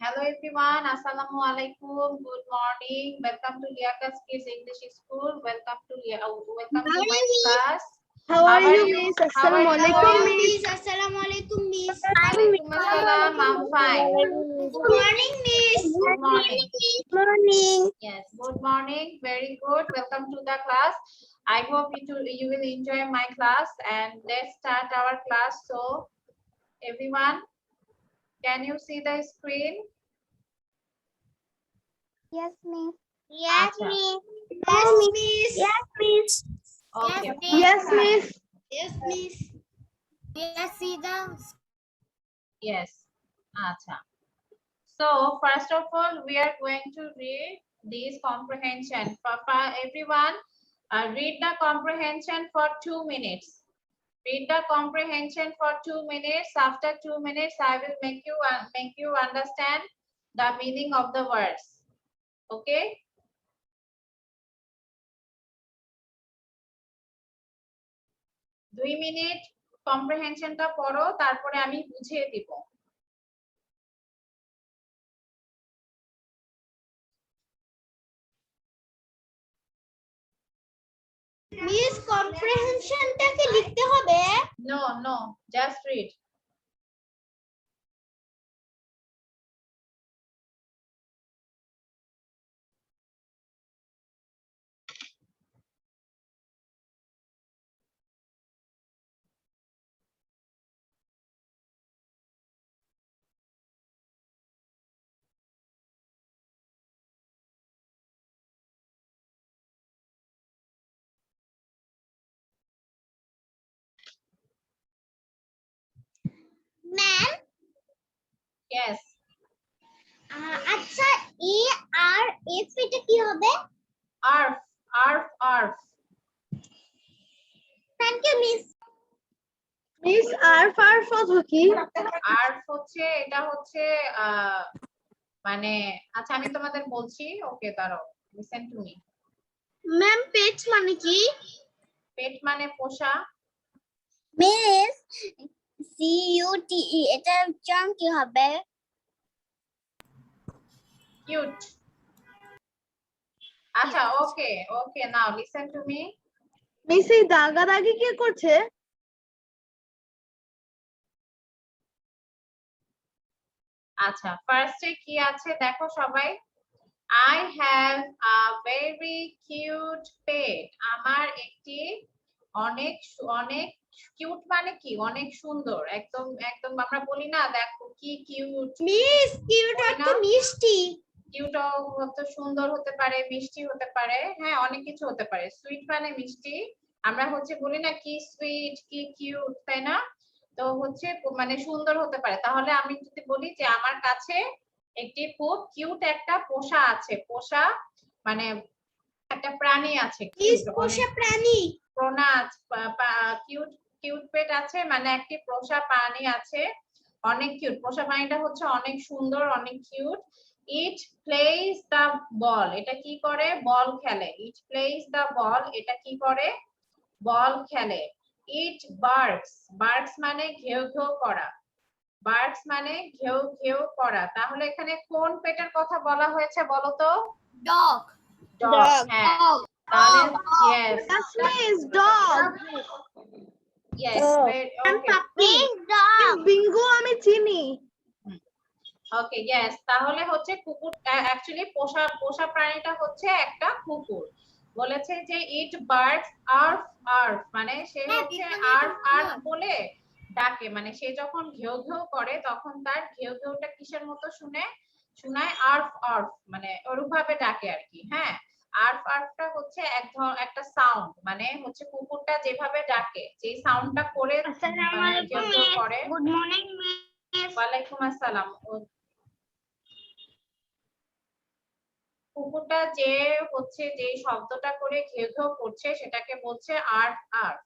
Hello everyone, Assalamu alaikum. Good morning. Welcome to Liaka's Kids English School. Welcome to my class. How are you, Miss? Assalamu alaikum, Miss. Assalamu alaikum, Miss. Alaikum assalam. I'm fine. Good morning, Miss. Good morning. Morning. Yes, good morning. Very good. Welcome to the class. I hope you will enjoy my class, and let's start our class. So, everyone, can you see the screen? Yes, Miss. Yes, Acha. Miss. Yes, Miss. Yes, Miss. Okay. Yes, Miss. Yes, Miss. Yes, see the. Yes. Acha. So, first of all, we are going to read these comprehension. Everyone, read the comprehension for 2 minutes. Read the comprehension for 2 minutes. After 2 minutes, I will make you understand the meaning of the words. Okay? দুই minute কম্প্রিহেনশনটা পড়ো, তারপরে আমি বুঝিয়ে দিব। Miss কম্প্রিহেনশনটা কি লিখতে হবে? No, just read. Ma'am, Yes. আচ্ছা এ আর এফ এটা কি হবে? Arf. Thank you miss. Miss, arf অর্থ কি? আর্ফ হচ্ছে, এটা হচ্ছে মানে, আচ্ছা আমি তোমাদের বলছি। ওকে, দাঁড়াও, listen to me. Ma'am, pet মানে কি? পেট মানে পোষা। Miss C U T E এটা উচ্চারণ কি হবে? কিউট। আচ্ছা, okay, now listen to me. Miss, এই দাগাদাগি কে করছে? আচ্ছা, ফার্স্টে কি আছে দেখো সবাই। I have a very cute pet. আমার একটি অনেক কিউট মানে কি, অনেক সুন্দর, একদম আমরা বলি না, দেখো কি কিউট। মিস কিউট অর্থ মিষ্টি। কিউট অর্থ সুন্দর হতে পারে, মিষ্টি হতে পারে, হ্যাঁ অনেক কিছু হতে পারে। সুইট মানে মিষ্টি, আমরা হচ্ছে বলি না কি সুইট, কি কিউট, তাই না? তো হচ্ছে মানে সুন্দর হতে পারে। তাহলে আমি যদি বলি যে আমার কাছে একটি খুব কিউট একটা পোষা আছে, পোষা মানে একটা প্রাণী আছে, পোষা প্রাণী। কিউট পেট আছে মানে একটি পোষা প্রাণী আছে, অনেক কিউট। পোষা প্রাণীটা হচ্ছে অনেক সুন্দর, অনেক cute. It place the ball, এটা কি করে? বল খেলে। ইট প্লেস দ্য বল, এটা কি করে? বল খেলে। ইট বার্কস মানে ঘেউ ঘেউ করা। বার্কস মানে ঘেউ ঘেউ করা। তাহলে এখানে কোন পেটের কথা বলা হয়েছে বলো তো? ডগ। হ্যাঁ, তাহলে yes, Yes, Miss, dog. okay, Bingo আমি চিনি। ওকে, yes, তাহলে হচ্ছে কুকুর অ্যাকচুয়ালি পোষা প্রাণীটা হচ্ছে একটা কুকুর। বলেছে যে ইট বার্কস আর্ফ মানে সে হচ্ছে আর্ফ বলে ডাকে, মানে সে যখন ঘেউ ঘেউ করে তখন তার ঘেউ ঘেউটা কিসের মতো শোনায়? আর্ফ মানে ওরকম ভাবে ডাকে আর কি। হ্যাঁ, আর্ফটা হচ্ছে একটা সাউন্ড, মানে হচ্ছে কুকুরটা যেভাবে ডাকে, যে সাউন্ডটা করে মানে ঘেউ ঘেউ করে। Good morning miss. ওয়ালাইকুম আসসালাম। কুকুরটা যে হচ্ছে যে শব্দটা করে ঘেউ ঘেউ করছে সেটাকে বলছে আর্ফ।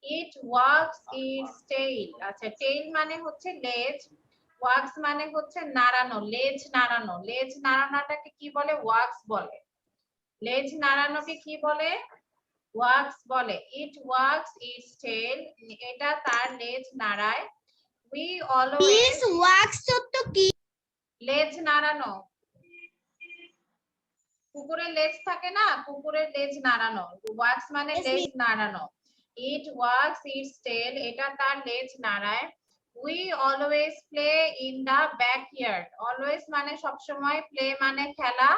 ইট ওয়াগস ইটস টেইল। আচ্ছা, টেইল মানে হচ্ছে লেজ, ওয়াগস মানে হচ্ছে নাড়ানো, লেজ নাড়ানো। লেজ নাড়ানোটাকে কি বলে? ওয়াগস বলে। লেজ নাড়ানোকে কি বলে? ওয়াগস বলে। ইট ওয়াগস ইটস টেইল, এটা তার লেজ নাড়ায়। উই অলওয়েজ মিস ওয়াক্স তো কি? লেজ নাড়ানো, কুকুরের লেজ থাকে না, কুকুরের লেজ নাড়ানো, ওয়াক্স মানে লেজ নাড়ানো। ইট ওয়াক্স ইটস টেল, এটা তার লেজ নাড়ায়। We always play in the backyard, always মানে সবসময়, প্লে মানে খেলা,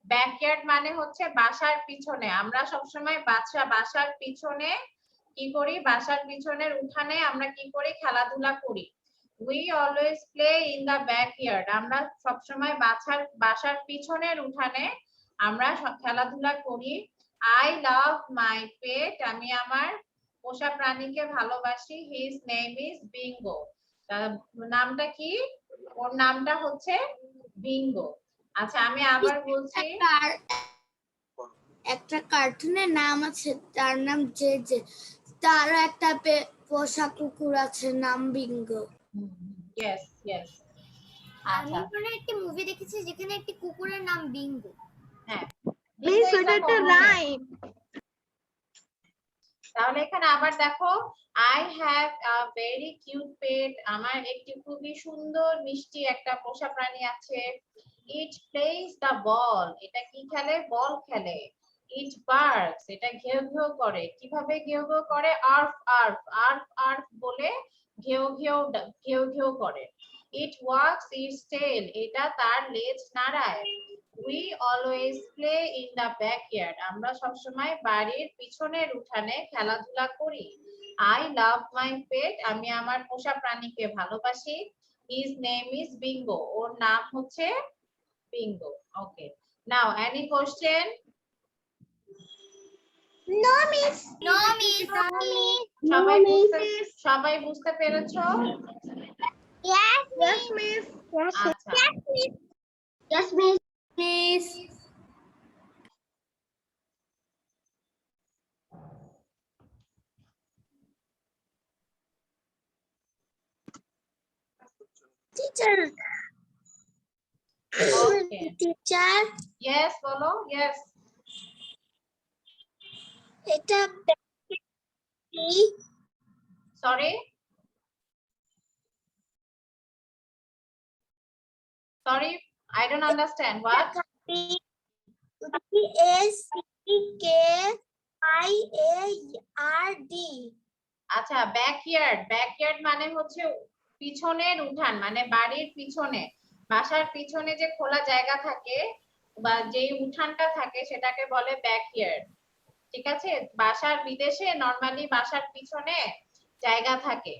ব্যাকইয়ার্ড মানে হচ্ছে বাসার পিছনে, আমরা সবসময় বাসার পিছনে কি করি, বাসার পিছনের উঠানে আমরা কি করি, খেলাধুলা করি। We always play in the backyard, আমরা সবসময় বাসার পিছনের উঠানে আমরা খেলাধুলা করি। আই লাভ মাই পেট, আমি আমার পোষা প্রাণীকে ভালোবাসি। হিজ নেম ইজ বিঙ্গো, নামটা কি, ওর নামটা হচ্ছে বিঙ্গো। আচ্ছা আমি আবার বলছি, একটা কার্টুনের নাম আছে, তার নাম জে জে, তার একটা পোষা কুকুর আছে নাম বিঙ্গো। Yes yes. আমি আচ্ছা কোনো একটা মুভি দেখেছি যেখানে একটি কুকুরের নাম বিঙ্গো। হ্যাঁ, মিস ওটা একটা রাইম। তাহলে এখানে আবার দেখো, I have a very cute pet, আমার একটি খুবই সুন্দর মিষ্টি একটা পোষা প্রাণী আছে। ইট প্লেস দা বল, এটা কি খেলে, বল খেলে। ইট বার্কস, এটা ঘেউ ঘেউ করে, কিভাবে ঘেউ ঘেউ করে, আর্ফ আর্ফ আর্ফ আর্ফ বলে ঘেউ ঘেউ ঘেউ ঘেউ করে। ইট ওয়াক্স ইটস টেল, এটা তার লেজ নাড়ায়। We always play in the backyard, আমরা সবসময় বাড়ির পিছনের উঠানে খেলাধুলা করি। আই লাভ মাই পেট, আমি আমার পোষা প্রাণীকে ভালোবাসি। হিজ নেম ইজ বিঙ্গো, ওর নাম হচ্ছে Bingo. Okay, now any question? No miss, no miss, সবাই বুঝতে পেরেছো? ইয়েস মিস, আচ্ছা yes miss, miss. Teacher, okay, teacher, yes বলো, ইয়েস। এটা sorry sorry, I don't understand what. BACKIARD। আচ্ছা ব্যাকইয়ার্ড, ব্যাকইয়ার্ড মানে হচ্ছে পিছনের উঠান, মানে বাড়ির পিছনে, বাসার পিছনে যে খোলা জায়গা থাকে বা যেই উঠানটা থাকে সেটাকে বলে ব্যাকইয়ার্ড। ঠিক আছে, বিদেশে নরমালি বাসার পিছনে জায়গা থাকে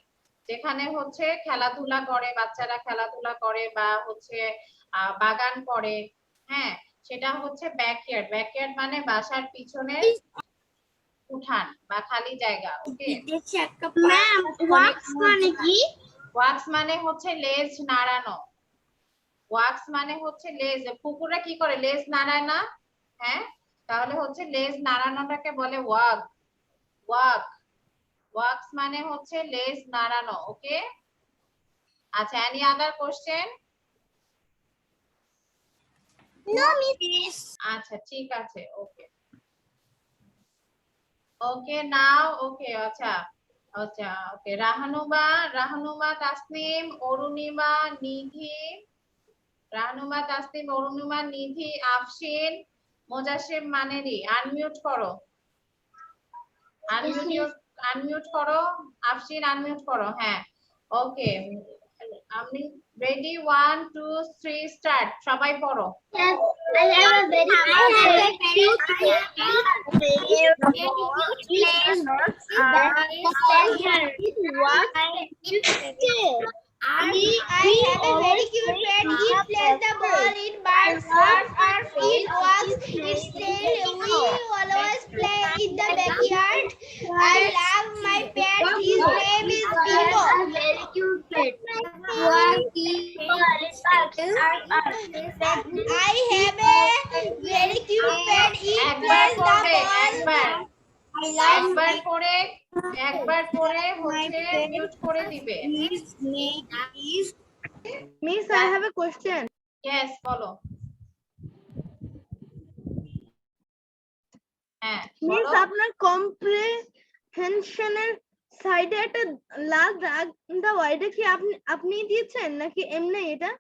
যেখানে হচ্ছে খেলাধুলা করে, বাচ্চারা খেলাধুলা করে বা হচ্ছে বাগান করে, হ্যাঁ, সেটা হচ্ছে ব্যাকইয়ার্ড। ব্যাকইয়ার্ড মানে বাসার পিছনের উঠান বা খালি জায়গা। ওকে, ম্যাম ওয়াক্স মানে কি? ওয়াক্স মানে হচ্ছে লেজ নাড়ানো, ওয়াক্স মানে হচ্ছে লেজ, কুকুররা কি করে, লেজ নাড়ায় না, হ্যাঁ, তাহলে হচ্ছে লেজ নাড়ানোটাকে বলে ওয়াক, ওয়াক, ওয়াক্স মানে হচ্ছে লেজ নাড়ানো। ওকে, আচ্ছা any other question? No miss. আচ্ছা ঠিক আছে, ওকে ওকে নাও, ওকে আচ্ছা আচ্ছা ওকে, রাহানুবা তাসনিম, অরুণিমা, নিধি, রাহানুবা তাসনিম, অরুণিমা, নিধি, আফশিন, মোজাসিম, মানেরি, আনমিউট করো, আনমিউট করো, আফশিন আনমিউট করো, হ্যাঁ ওকে। আমি রেডি, 1 2 3 স্টার্ট, সবাই পড়ো। I have a very cute I have a very cute pet. It plays the ball, it barks, it walks, it stays. We always play in the backyard. I love my pet. His name is Bingo. Very cute pet. I have a very cute pet. It একবার plays the পড়বে, ball. একবার পড়ে হচ্ছে mute করে দিবে। Miss I have a question. Yes বলো, হ্যাঁ miss বলো। আপনার কম্প্রিহেনশনের সাইডে একটা লাল দাগ, এটা কি আপনি দিয়েছেন নাকি এমনি এটা?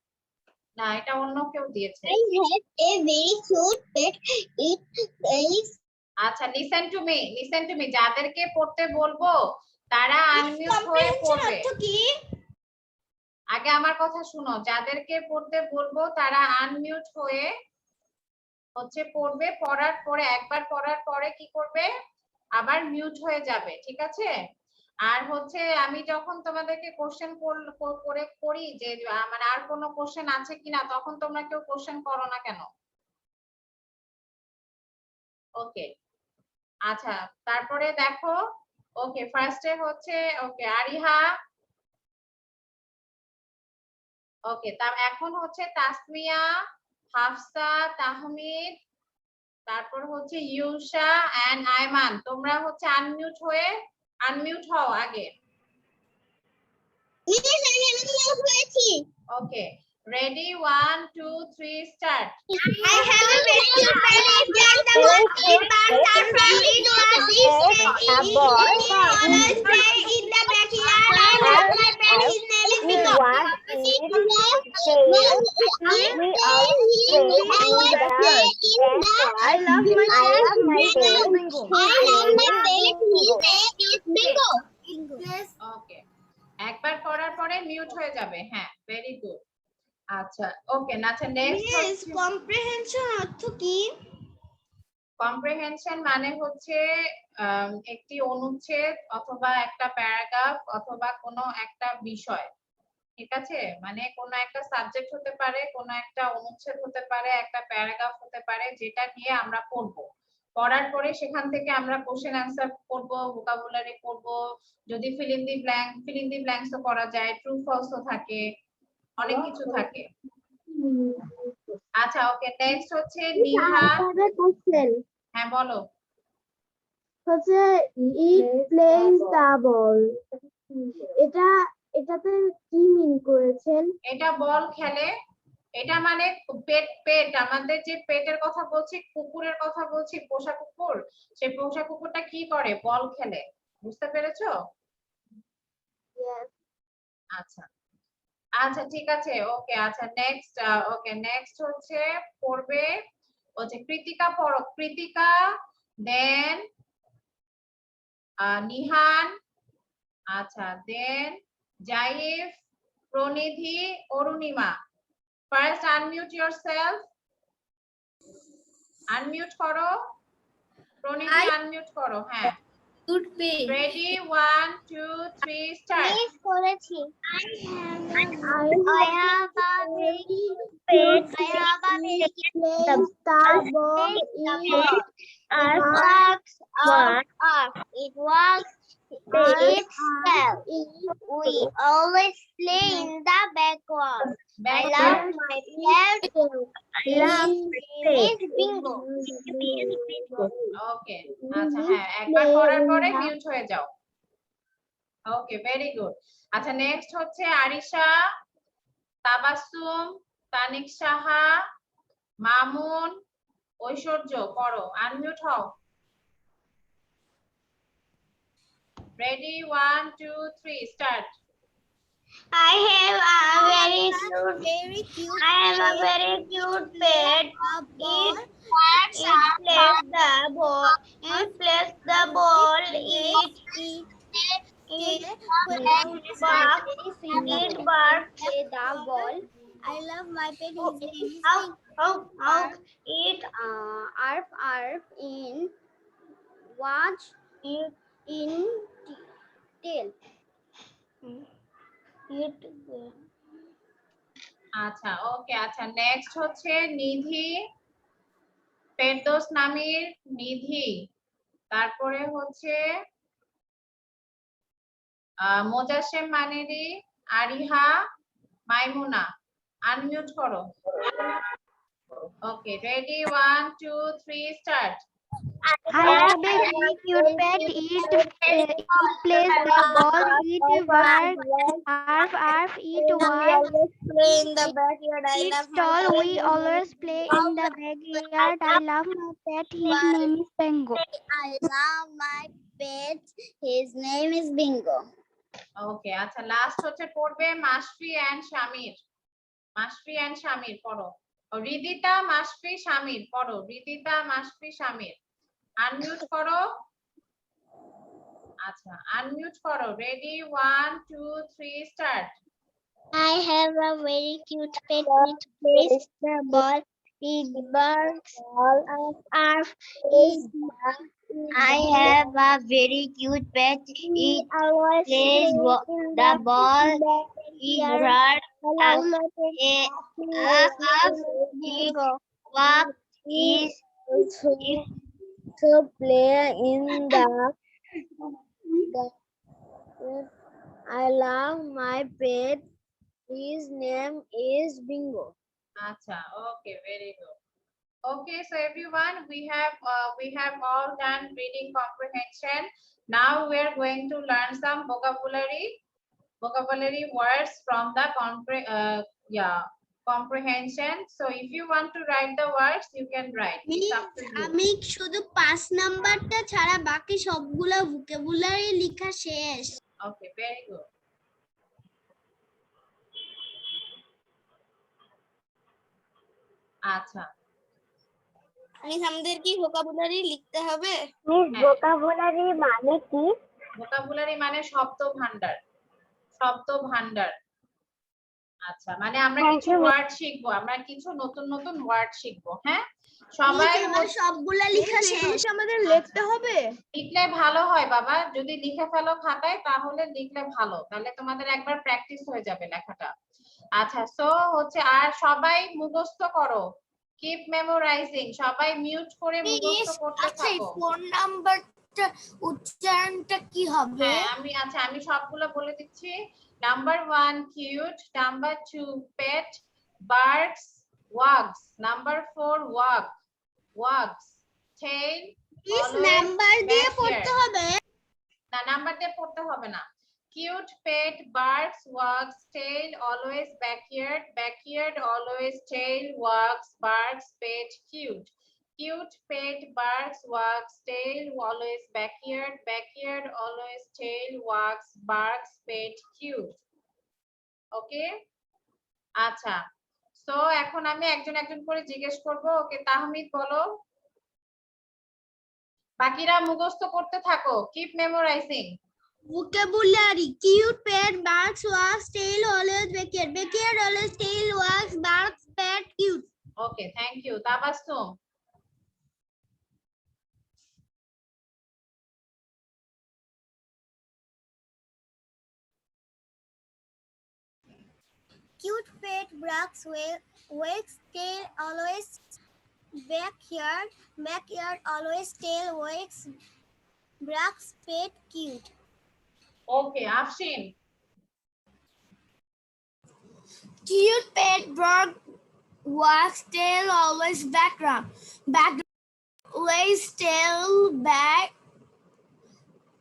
না, এটা অন্য কেউ দিয়েছে। I have a very cute pet. It is আচ্ছা, লিসেন টু মি, যাদেরকে পড়তে বলবো তারা আনমিউট হয়ে পড়বে। আগে আমার কথা শুনো, যাদেরকে পড়তে বলবো তারা আনমিউট হয়ে হচ্ছে পড়বে। পড়ার পরে একবার পড়ার পরে কি করবে, আবার মিউট হয়ে যাবে, ঠিক আছে? আর হচ্ছে আমি যখন তোমাদেরকে কোশ্চেন করে করি যে মানে আর কোনো কোশ্চেন আছে কিনা, তখন তোমরা কেউ কোশ্চেন করো না কেন? ওকে, আচ্ছা, তারপরে দেখো। ওকে, ফার্স্টে হচ্ছে ওকে আরিহা। ওকে, এখন হচ্ছে তাসমিয়া, হাফসা, তাহমিদ, তারপর হচ্ছে ইউশা এন্ড আয়মান। তোমরা হচ্ছে আনমিউট হও আগে। Okay, ready, 1 2 3 start. I have a very cute pet. It is the one in birds are from. It was A boy. always play in the backyard. I love my pet. His name is Bingo. I love my pet. Bingo. Bingo. ওকে, একবার পড়ার পরে mute হয়ে যাবে। হ্যাঁ, very good. আচ্ছা, okay, আচ্ছা, next comprehension অর্থ কি? কম্প্রিহেনশন মানে হচ্ছে একটি অনুচ্ছেদ অথবা একটা প্যারাগ্রাফ অথবা কোনো একটা বিষয়, ঠিক আছে? মানে কোনো একটা সাবজেক্ট হতে পারে, কোনো একটা অনুচ্ছেদ হতে পারে, একটা প্যারাগ্রাফ হতে পারে, যেটা নিয়ে আমরা পড়বো। পড়ার পরে সেখান থেকে আমরা কোশ্চেন অ্যান্সার করব, ভোকাবুলারি করব, যদি ফিল ইন দি ব্ল্যাঙ্কস তো করা যায়, ট্রু ফলস তো থাকে, অনেক কিছু থাকে। আচ্ছা, ওকে, নেক্সট হচ্ছে নিহা। হ্যাঁ, বলো। হচ্ছে ইট প্লেস দ্য বল, এটাতে কি মিন করেছেন? এটা বল খেলে, এটা মানে পেট আমাদের যে পেটের কথা বলছি, কুকুরের কথা বলছি, পোষা কুকুর। সেই পোষা কুকুরটা কি করে? বল খেলে। বুঝতে পেরেছো? আচ্ছা, আচ্ছা, ঠিক আছে। ওকে, আচ্ছা, নেক্সট। ওকে, নেক্সট হচ্ছে পড়বে হচ্ছে কৃতিকা। পড়ো কৃতিকা, দেন নিহান, আচ্ছা, then Zaif, Pranidhi, Arunima. First unmute yourself, unmute করো। প্রনিধি আনমিউট করো। হ্যাঁ, ready, 1 2 3 start. I have a very cute pet. I have a very cute pet. It walks itself. We always play in the backyard. I love my pet. His name is Bingo. Okay, আচ্ছা, হ্যাঁ, একবার পড়ার পরে mute হয়ে যাও। ওকে, very good. আচ্ছা, next হচ্ছে আরিশা, তাবাসসুম, তানিক সাহা, মামুন, ঐশ্বর্য। পড়ো, আনমিউট হও। Ready, 1 2 3 start. I have a very cute pet. It plays the ball. It plays the ball. It barks. It barks. The ball. I love my pet. His name is It arf in watch it in tail. It আচ্ছা, okay, আচ্ছা, next হচ্ছে নিধি, ফেরদৌস নামির, নিধি। তারপরে হচ্ছে মোজাসেম মানেরি, Ariha, Maimuna. Unmute করো। Okay, ready, 1 2 3 start. I have a very cute pet. It plays the ball. It barks. Arf. It walks. play in the backyard. It's tall. We always play in the backyard. I love my pet. His name is Bingo. I love my pet. His name is Bingo. Okay, আচ্ছা, last হচ্ছে পড়বে Mashfi and Shamir. Masfi and Shamir পড়ো। রিদিতা, মাসফি, শামির পড়ো। রিদিতা, মাসফি, শামির unmute করো। আচ্ছা, unmute করো। Ready, 1 2 3 start. I have a very cute pet which plays the ball. It barks. Arf. I have a very cute pet. It plays the ball. It runs up. It walks. Is to play in the. I love my pet. His name is Bingo. Acha, okay, very good. Okay, so everyone, we have all done reading comprehension. Now we are going to learn some vocabulary words from the comprehension. So if you want to write the words, you can write. It's up to you. আমি শুধু 5 নাম্বারটা ছাড়া বাকি সবগুলা vocabulary লেখা শেষ। Okay, very good. আচ্ছা, miss আমাদের কি ভোকাবুলারি লিখতে হবে? Miss হ্যাঁ। vocabulary মানে কি? vocabulary মানে শব্দ ভান্ডার। শব্দ ভান্ডার। আচ্ছা, মানে আমরা কিছু ওয়ার্ড শিখবো, আমরা কিছু নতুন নতুন ওয়ার্ড শিখবো। হ্যাঁ, সবাই সবগুলা লেখা শেষ আমাদের লিখতে হবে। লিখলে ভালো হয় বাবা, যদি লিখে ফেলো খাতায় তাহলে লিখলে ভালো, তাহলে তোমাদের একবার প্র্যাকটিস হয়ে যাবে লেখাটা। আচ্ছা, সো হচ্ছে আর সবাই মুখস্থ করো, কিপ মেমোরাইজিং, সবাই মিউট করে মুখস্থ করতে আচ্ছা, থাকো। ফোন নাম্বারটা উচ্চারণটা কি হবে? হ্যাঁ, আমি সবগুলো বলে দিচ্ছি। Number 1 cute, number 2 pet, birds, wags, number 4 wags, tail, please number দিয়ে পড়তে হবে। না, নাম্বার দিয়ে পড়তে হবে না। Cute, pet, birds, wags, tail, always, backyard, backyard, always, tail, wags, birds, pet, cute, cute, pet, birds, wags, tail, always, backyard, backyard, always, tail, wags, birds, pet, cute. Okay, আচ্ছা, so এখন আমি একজন একজন করে জিজ্ঞেস করব। ওকে, তাহমিদ বলো। বাকিরা মুখস্থ করতে থাকো, keep memorising. Vocabulary: cute, pet, barks, walks, tail, always, backyard, backyard, always, tail, walks, barks, pet, cute. Okay, thank you. Tabassum. Cute, pet, barks, wakes, tail, always, backyard, backyard, always, tail, wakes, barks, pet, cute. Okay, Afshin. Cute, pet, bird, walks, tail, always, background, always, tail, back,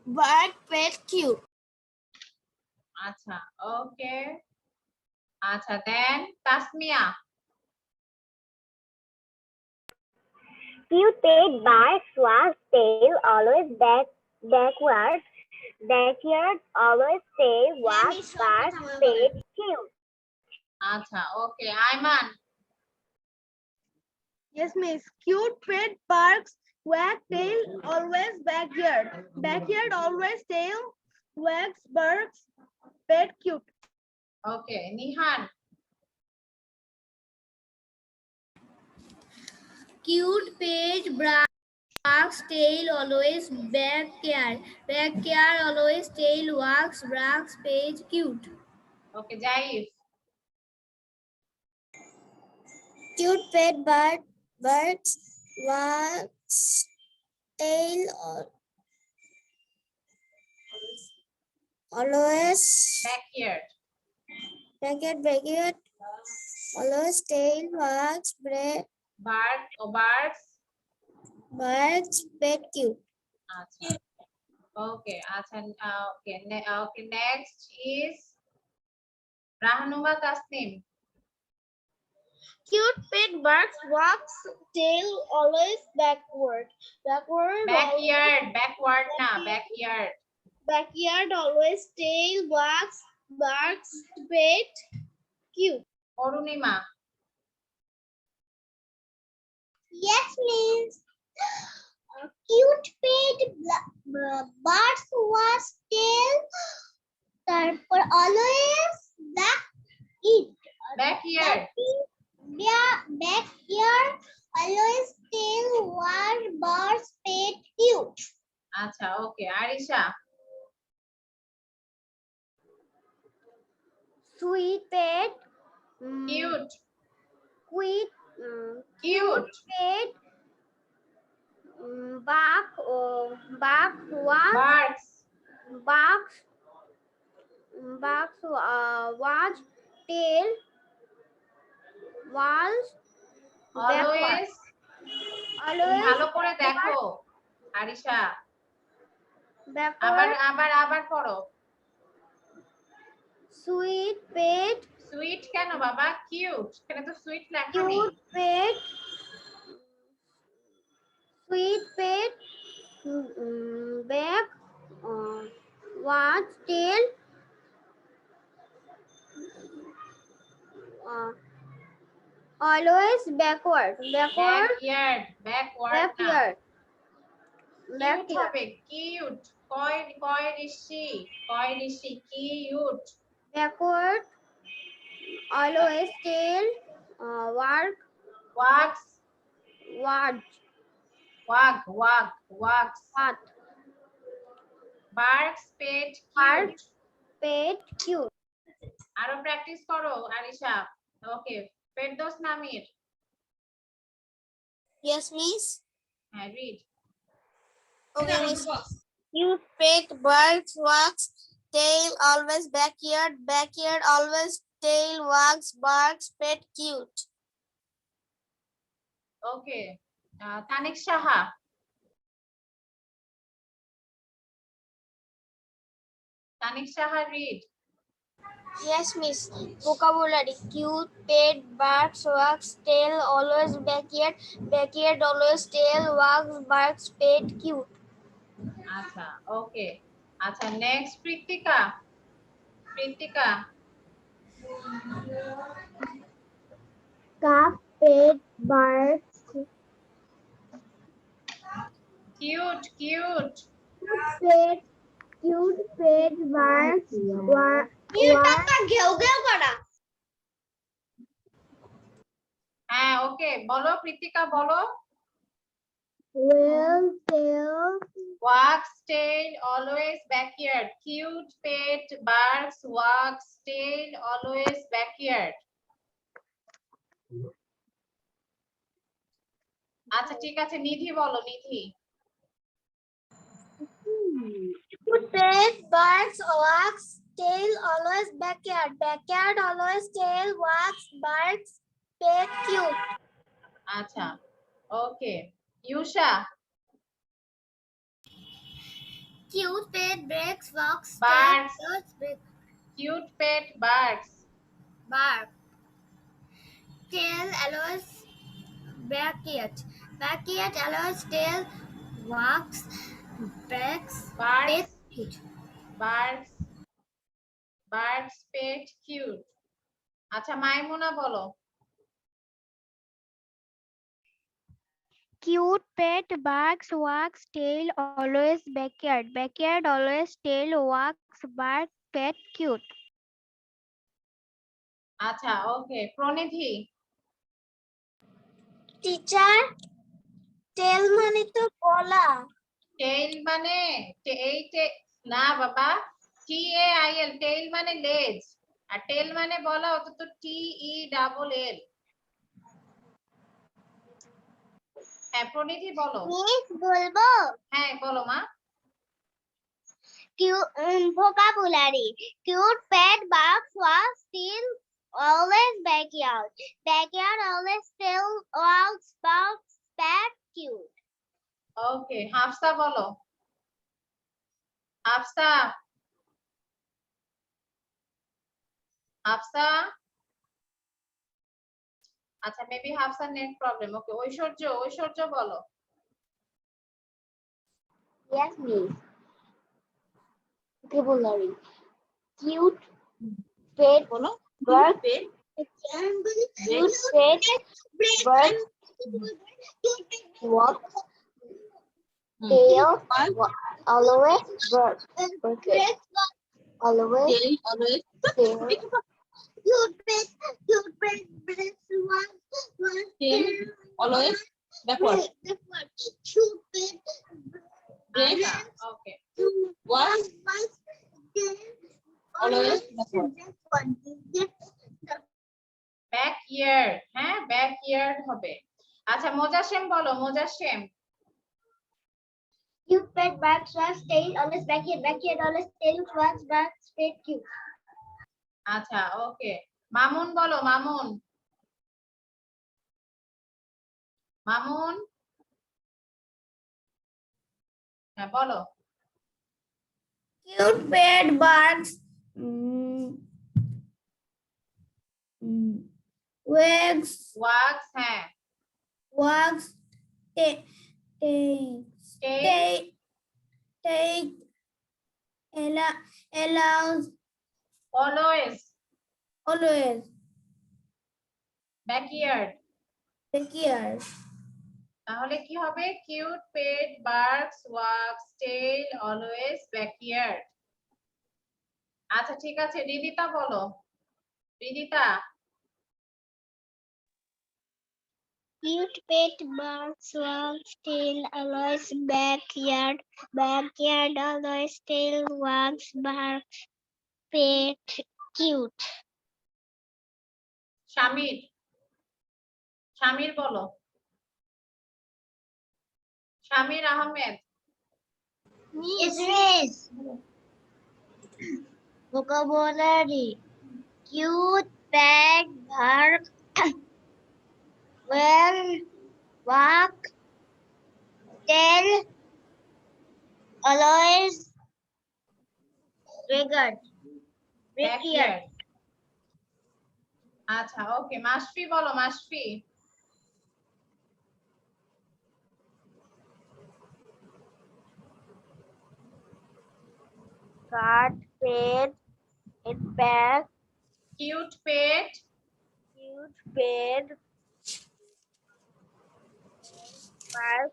bird, pet, cute. আচ্ছা, okay, আচ্ছা, দেন Tasmia. Cute pet, barks, wags, tail, always backward, backyard, always tail, wags, barks, pet, cute. আচ্ছা, ওকে, Ayman. Yes, miss. Cute, pet, barks, wag, tail, always, backyard, backyard, always, tail, wags, barks, pet, cute. ওকে, Nihan. Cute, pet, barks, tail, always, backyard, backyard, always, tail, wags, barks, pet, cute. Okay, Zaif. Cute, pet, barks, wags, tail, always, backyard. backyard, always, tail, wags, birds. barks, pet, cute. আচ্ছা, okay, আচ্ছা, okay, okay, next is Rahnuma Tasnim. Cute, pet, barks, walks, tail, always, backward, backyard, backward না, backyard. backyard, always, tail, wags, barks, pet, cute. Arunima Yes, means cute pet birds was tail. তারপর always black it. Backyard Backyard always tail was birds pet cute. আচ্ছা okay Arisha Sweet pet. Cute Sweet. Cute Pet. Bark. Bark was. Birds Barks. Barks was tail. Was. Always Always. ভালো করে দেখো Arisha Backward. আবার পড়ো Sweet pet. Sweet কেন বাবা cute এখানে তো সুইট লেখা নেই Cute pet. Sweet pet. Back. Was tail. Always backward. Backward. Backward না Backyard. কিউট হবে কিউট কয় Rishi cute Backward. Always tail. Work. Wags Watch. Wags Path. Barks pet Bark. Cute Pet. Cute. আরো practice করো Arisha okay Ferdous Namir Yes, miss. হ্যাঁ read Okay, miss. Cute pet birds walks tail always backyard always tail wags barks pet cute. Okay Tanik Saha read Yes, miss. Vocabulary cute pet barks wags tail always backyard always tail wags barks pet cute. আচ্ছা okay আচ্ছা next Krittika Calf. Pet. Bark. Cute Pet. Cute pet. Bark. ঘেউ ঘেউ করা হ্যাঁ ওকে বলো কৃতিকা বলো Well. Tail. walks tail always backyard cute pet barks walks tail always backyard আচ্ছা ঠিক আছে নিধি বলো নিধি cute pet barks wags tail always backyard always tail wags barks pet cute. আচ্ছা ওকে Yusha Cute pet breaks walks Barks. tail cute pet barks bark tail always backyard always tail wags barks barks pet cute. barks pet cute আচ্ছা মাইমুনা বলো Cute pet. Barks. Wags. Tail. Always backyard always tail. Wags. Bark. Pet. Cute. আচ্ছা ওকে প্রনিধি teacher টেল মানে তো গলা tail মানে না বাবা TAIL tail মানে লেজ আর টেল মানে বলা অত তো TELL হ্যাঁ প্রনিধি বলো মিস বলবো হ্যাঁ বলো মা vocabulary cute pet barks wags tail always backyard always tail wags barks pet cute. ওকে হাফসা বলো হাফসা আচ্ছা মেবি হাফসার নেট প্রবলেম ওকে ঐশ্বর্য বলো Yes, miss. Vocabulary. Cute pet বলো bird. Cute pet birds walk tail always bird. Okay. Always tail. Always backward. আচ্ছা ওকে One. Always backward. Backyard, হ্যাঁ backyard হবে। আচ্ছা মোজাশেম বলো, মোজাশেম। Cute pet barks, wags tail, always backyard, backyard, always tail, wags, barks, straight, cute. আচ্ছা ওকে, মামুন বলো, মামুন। মামুন হ্যাঁ বলো। Cute pet barks, wags, wax, হ্যাঁ wags, take, allows, always always, backyard. backyard. তাহলে কি হবে? কিউট পেট barks wax tail always backyard. আচ্ছা ঠিক আছে, রিদিতা বলো, Ridita. Cute pet barks, wags tail, always backyard, backyard, always tail, wags, barks, pet, cute. শামির, শামির বলো, শামির Ahmed. Miss vocabulary. Cute pet bark, well, walk, tail, always, regard, backyard. আচ্ছা okay, Mashfi বলো, Mashfi. Cat pet it back. Cute pet Cute pet bark.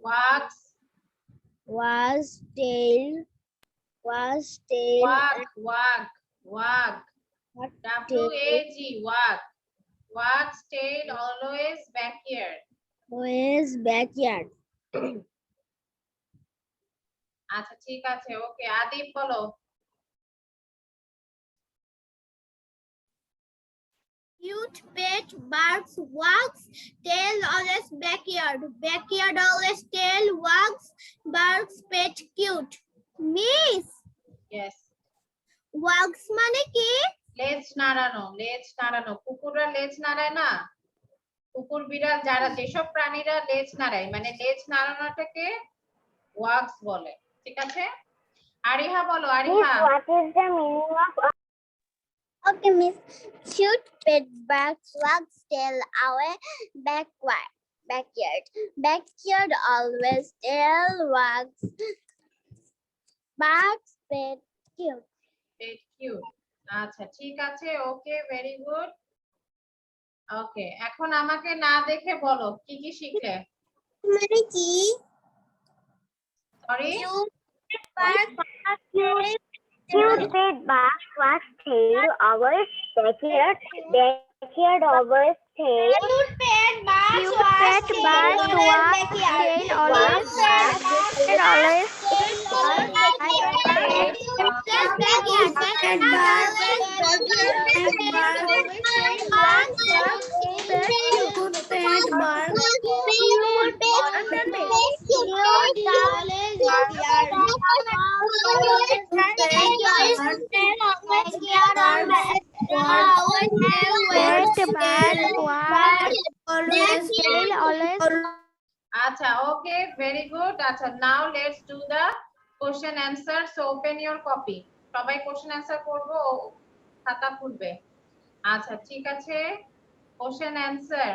Wags was tail, wag wag wag WAG wag wags tail always backyard. always backyard. আচ্ছা ঠিক আছে ওকে, আদিব বলো। Cute pet barks, wags, tail, always backyard, backyard, always tail, wags, barks, pet, cute. Miss, yes, wags মানে কি? লেজ নাড়ানো, লেজ নাড়ানো। কুকুররা লেজ নাড়ায় না? কুকুর বিড়াল যারা, যেসব প্রাণীরা লেজ নাড়ায়, মানে লেজ নাড়ানোটাকে ওয়াক্স বলে। ঠিক আছে, আরিহা বলো, Miss, Ariha. what is the meaning of Okay, Miss. Cute pet barks, wags tail, away, backward, backyard, backyard, always tail, wags, barks, pet, cute. Pet cute. আচ্ছা ঠিক আছে ওকে, ভেরি গুড। ওকে, এখন আমাকে না দেখে বলো কি কি শিখলে। মানে কি? Sorry, cute pet bark, wags tail, always backyard, backyard, always tail. Cute pet barks, Cute wags, pet tail, barks, always wags, backyard. tail, always, Cute and always, আচ্ছা ওকে, ভেরি গুড। আচ্ছা now let's do the question answer. So open your copy. সবাই question answer করবো, খাতা খুলবে। আচ্ছা ঠিক আছে, question answer,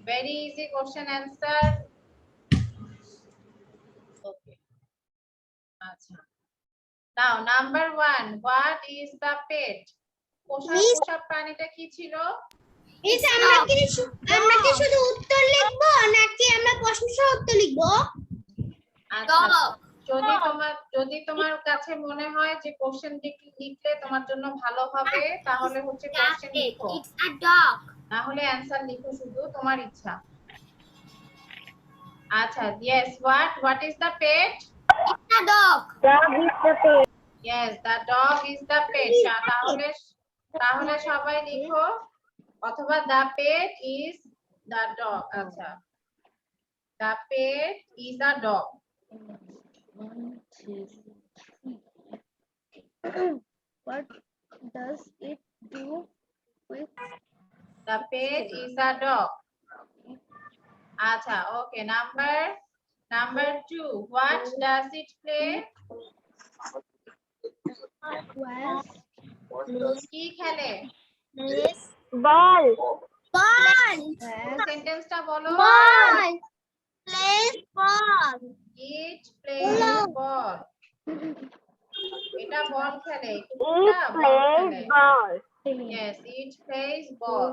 very easy question answer. Okay আচ্ছা আচ্ছা now number 1 what is the pet পোষা প্রাণীটা কি ছিল মিস আমরা কি শুধু উত্তর লিখবো নাকি আমরা প্রশ্ন সহ উত্তর লিখবো? আচ্ছা যদি তোমার কাছে মনে হয় যে কোশ্চেন লিখলে তোমার জন্য ভালো হবে তাহলে হচ্ছে কোশ্চেন লিখো It's a dog. না হলে অ্যানসার লিখো শুধু তোমার ইচ্ছা আচ্ছা yes what is the pet It's a dog. Dog is the pet. yes the dog is the pet তাহলে সবাই লিখো অথবা the pet is the dog আচ্ছা the pet is a dog What does it do with the pet is a dog acha okay number 2 what does it play কি খেলে Ball. Ball. সেন্টেন্সটা বলো Ball. Plays ball. it plays ball এটা বল খেলে It কুকুরটা বল plays খেলে ball. yes it plays ball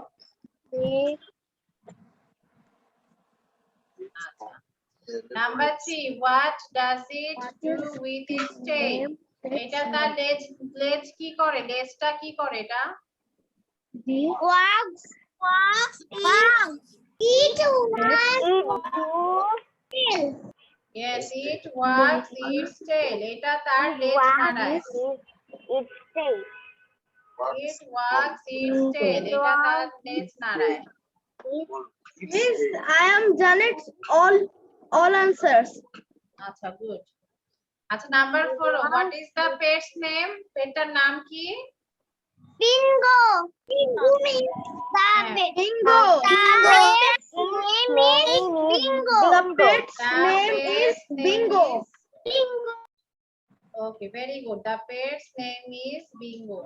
আচ্ছা number 3 what does it do with its tail এটা তার লেজ কি করে লেজটা কি করে এটা Wags. Wags. Wags. It yes it wags its tail এটা তার লেজ নাড়ায় Its tail. it wags its tail এটা তার লেজ নাড়ায় Miss, I am Janet. All answers. আচ্ছা গুড আচ্ছা number 4 what is the pet's name পেটটার নাম কি Bingo. Bingo means Bingo. Bingo. The pet's The name is pet's name Bingo. is- Bingo. okay very good the pet's name is bingo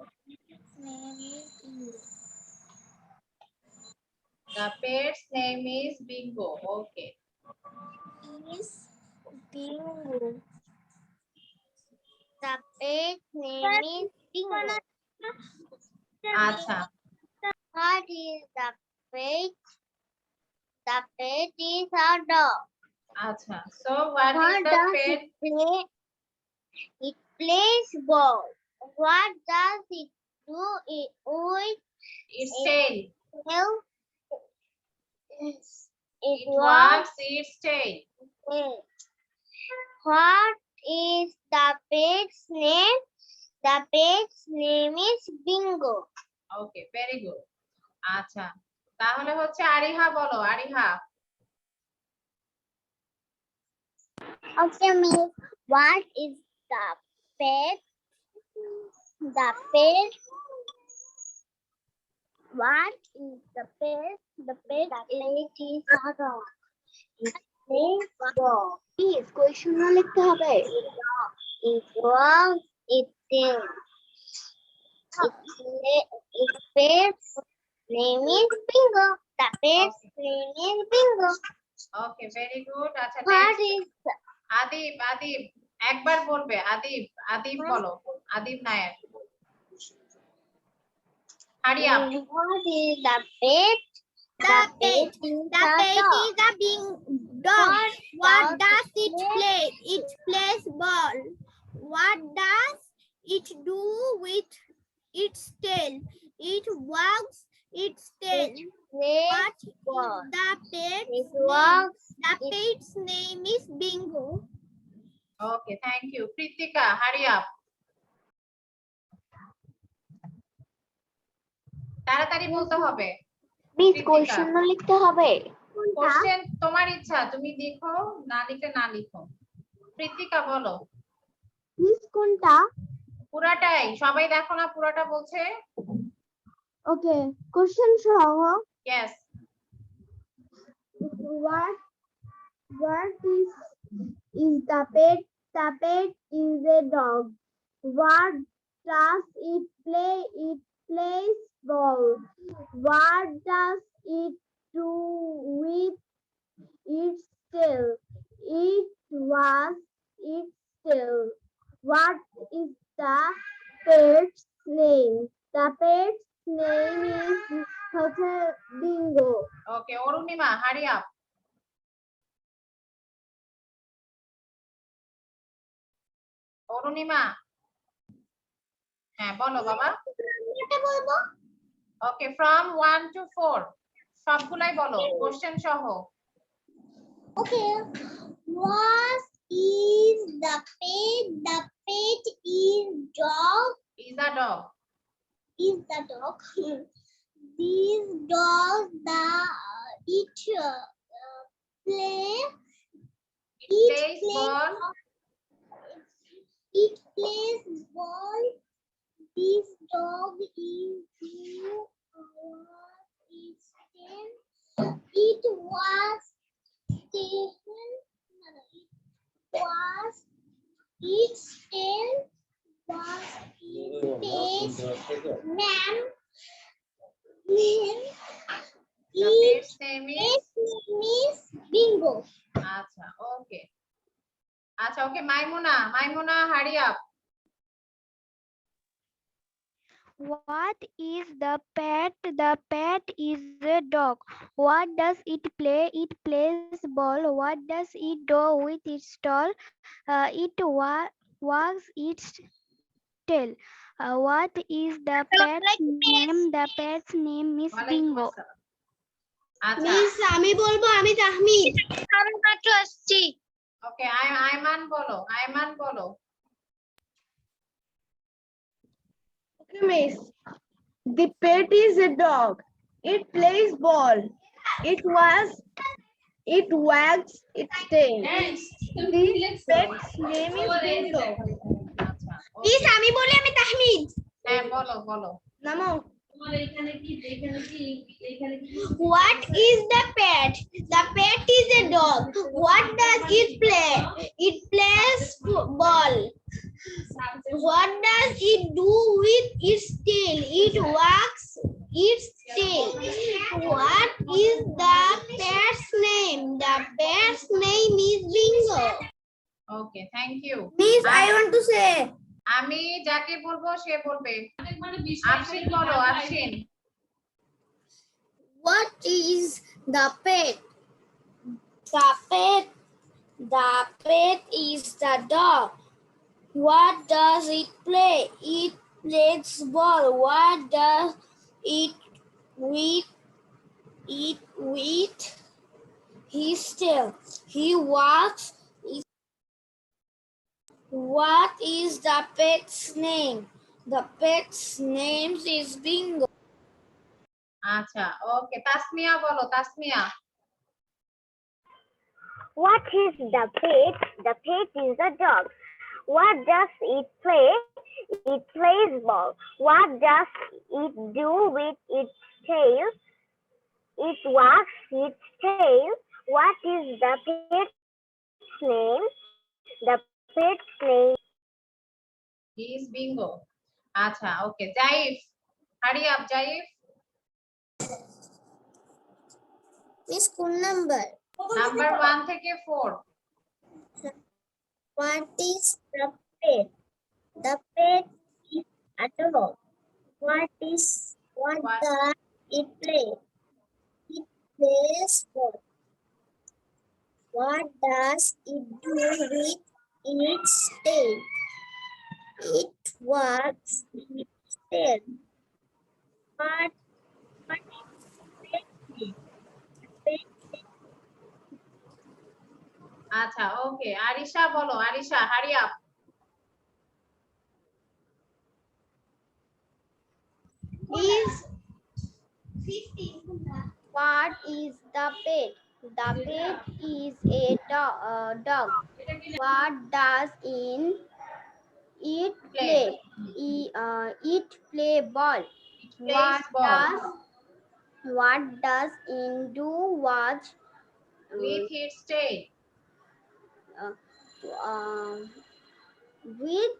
the pet's name is bingo okay Is Bingo. The pet's name is Bingo. acha What is the pet? The pet is a dog. acha so what is What the does pet it play? It plays ball. What does it do with its tail tail? It it wags its tail What is the pet's name? The pet's name is Bingo. okay very good acha তাহলে হচ্ছে আরিহা বলো Ariha Okay, Miss. What is the pet? The pet. What is the pet? The pet is a dog. It plays ball. Please, question না লিখতে হবে। It wags its tail. Its pet's name is Bingo. The pet's name is Bingo. okay very good acha What next is the Adib একবার বলবে আদিব বলো Adib Nair হারিয়া What is the pet? The pet is a big dog. What does it play? It plays ball. What does it do with its tail? It wags its tail. What the pet's name? The pet's name is Bingo. okay thank you pritika হারিয়া তাড়াতাড়ি বলতে হবে Miss, Krittika. question না লিখতে হবে। Question তোমার ইচ্ছা তুমি লিখো না লিখে না লিখো কৃতিকা বলো Miss, কোনটা? পুরাটাই সবাই দেখো না পুরাটা বলছে Okay, question সহ। yes What is the pet? The pet is a dog. What does it play? It plays ball. What does it do with its tail? It wags its tail. What is the pet's name? The pet's name is Bingo. Okay, Orunima, hurry up. Arunima হ্যাঁ বলো বাবা ওকে from 1 to 4 সবগুলাই বলো question সহ Okay. What is the pet? The pet is dog. is a dog Is the dog. These dogs the eat play. it plays ball It plays ball. This dog is blue. It was taken. Its tail was its name. the pet's name is Miss Bingo. আচ্ছা okay আচ্ছা ওকে মাইমুনা hurry up What is the pet? The pet is a dog. What does it play? It plays ball. What does it do with its tail? It wags its tail. What is the pet's name? The pet's name is ওয়ালাইকুম Bingo. আসসালাম আচ্ছা miss আমি বলবো আমি তাহমিদ আমি মাত্র আসছি ওকে আয়মান বলো Okay, miss. The pet is a dog. It plays ball. It wags its tail. The pet's name is Bingo. আচ্ছা মিস আমি বলি আমি তাহমিদ হ্যাঁ বলো Namo. What is the pet? The pet is a dog. What does it play? It plays ball. What does it do with its tail? It wags its tail. What is the pet's name? The pet's name is Bingo. Okay thank you Miss, I want to say. আমি যাকে বলবো সে বলবে আফসিন বলো আফসিন What is the pet? The pet is the dog. What does it play? It plays ball. What does it with his tail? He walks. What is the pet's name? The pet's name is Bingo. আচ্ছা okay Tasmia বলো Tasmia What is the pet? The pet is a dog. What does it play? It plays ball. What does it do with its tail? It wags its tail. What is the pet's name? The pet's name is Bingo আচ্ছা okay Zaif hurry up Zaif Miss, school number. Number 1 থেকে 4 What is the pet? The pet is a dog. What does it play? It plays ball. What does it do with its tail? It wags its tail. What আচ্ছা okay Arisha বলো Arisha hurry up is 15. What is the pet? The pet is a dog. What does it play? It play ball. plays ball What does it do? Watch with its tail with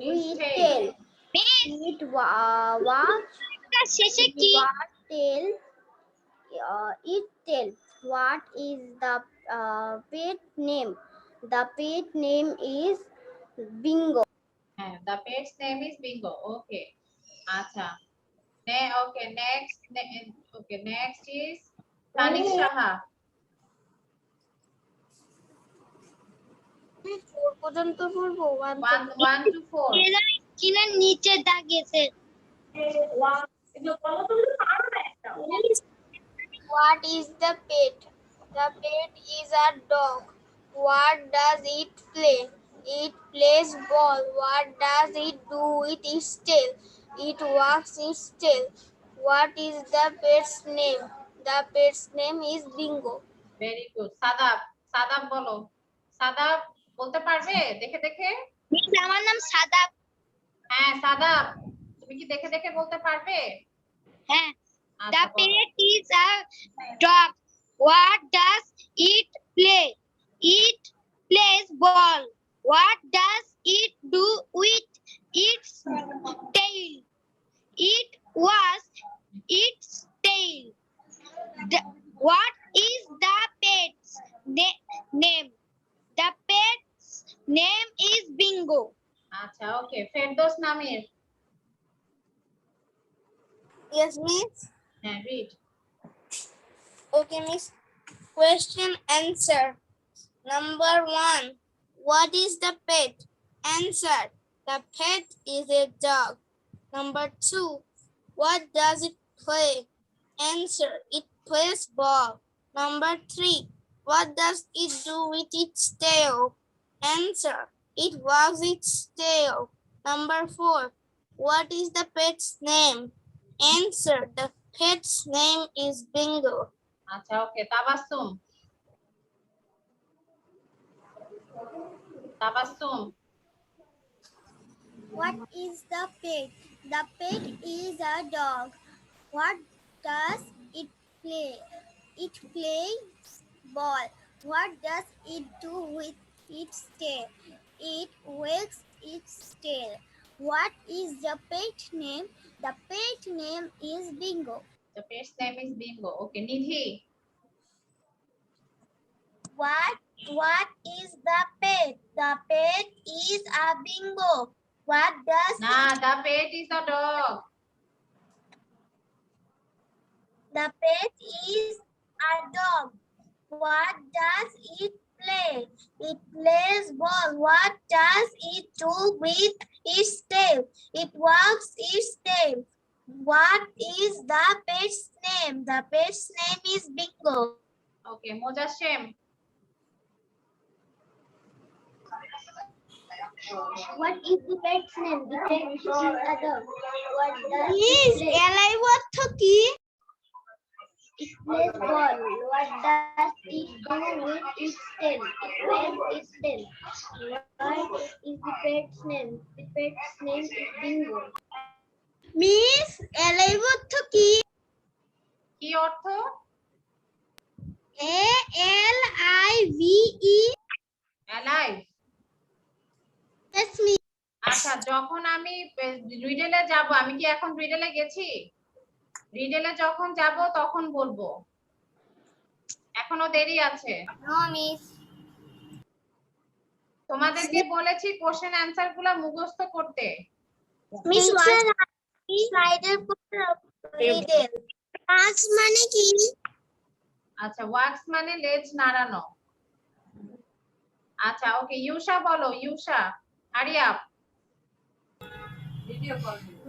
its tail tail. It watch tail. Its tail. What is the pet name? The pet name is Bingo. The pet's name is Bingo. Okay. Acha. Okay, next is Tanish Saha. 4 পর্যন্ত পড়বো 1 1 to 4. কিনের নিচে দাগেছে What is the pet? The pet is a dog. What does it play? It plays ball. What does it do with its tail? It wags its tail. What is the pet's name? The pet's name is Bingo. Very good. Shadab বলো। সাদাব বলতে পারবে দেখে দেখে? আমার নাম সাদাব। হ্যাঁ সাদাব, তুমি কি দেখে দেখে বলতে পারবে? হ্যাঁ। আচ্ছা, The বলো। pet is a dog. What does it play? It plays ball. What does it do with its tail? It wags its tail. What is the pet's name? The pet's name is Bingo. আচ্ছা, ওকে। Ferdous Namir. Yes, miss. হ্যাঁ, read. Okay, miss. Question answer. Number 1. What is the pet? Answer. The pet is a dog. Number 2. What does it play? Answer. It plays ball. Number 3. What does it do with its tail? Answer. It wags its tail. Number 4. What is the pet's name? Answer. The pet's name is Bingo. আচ্ছা, ওকে। Tabassum. What is the pet? The pet is a dog. What does it play? It plays ball. What does it do with its tail? It wags its tail. What is the pet name? The pet name is Bingo. The pet's name is Bingo. Okay, Nidhi. What is the pet? The pet is a bingo. What does Nah, the pet is a dog. the pet is a dog? What does it play? It plays ball. What does it do with its tail? It wags its tail. What is the pet's name? The pet's name is Bingo. Okay, Mojashem. What is the pet's name? The pet is a dog. What does it play? It plays ball. What does it do with its tail? It wags its tail. What is the pet's name? The pet's name is Bingo. Miss, alive অর্থ কি? কি অর্থ? ALIVE. Alive. Yes, miss. আচ্ছা, যখন আমি রিডেলে যাব, আমি কি এখন রিডেলে গেছি? রিডেলে যখন যাব তখন বলবো। এখনো দেরি আছে। No, miss. তোমাদেরকে বলেছি কোশ্চেন অ্যানসার গুলো মুখস্থ করতে। Miss, স্লাইডের পর রিডেল। পাঁচ মানে কি? আচ্ছা, ওয়াক্স মানে লেজ নাড়ানো। আচ্ছা, ওকে। ইউশা বলো, Yusha. Hurry up.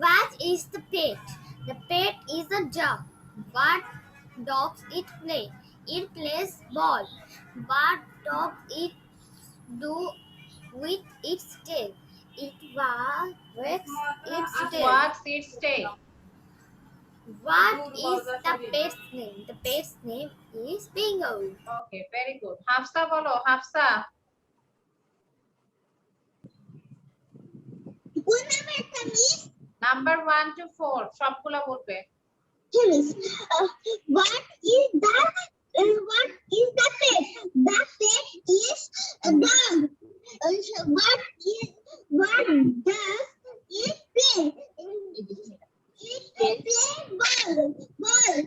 What is the pet? The pet is a dog. What does it play? It plays ball. What does it do with its tail? It wags its tail. Wags its tail. What is the pet's name? The pet's name is Bingo. Okay, very good. Hafsa বলো, Hafsa. Number 1 to 4 সবগুলো বলবে। What is the pet? The pet is a dog. What does it play? It plays ball.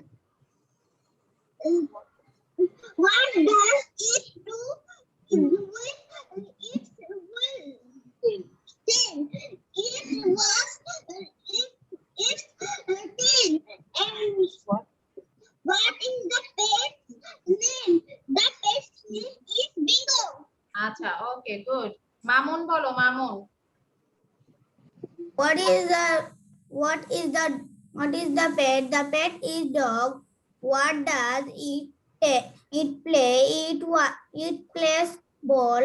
What does it do with its tail? its tail. And what is the pet's name? The pet's name is Bingo. আচ্ছা, ওকে, good. Mamun বলো, Mamun. What is the pet? The pet is dog. What does it play? It plays ball.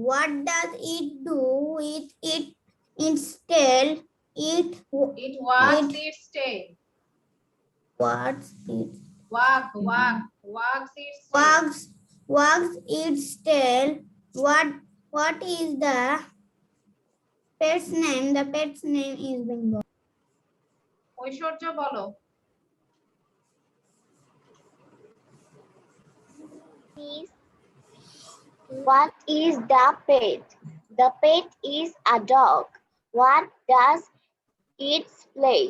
What does it do with its tail? It It wags its tail. wags Wags its tail. wags its tail. What is the pet's name? The pet's name is Bingo. ঐশ্বর্য বলো। What is the pet? The pet is a dog. What does it play?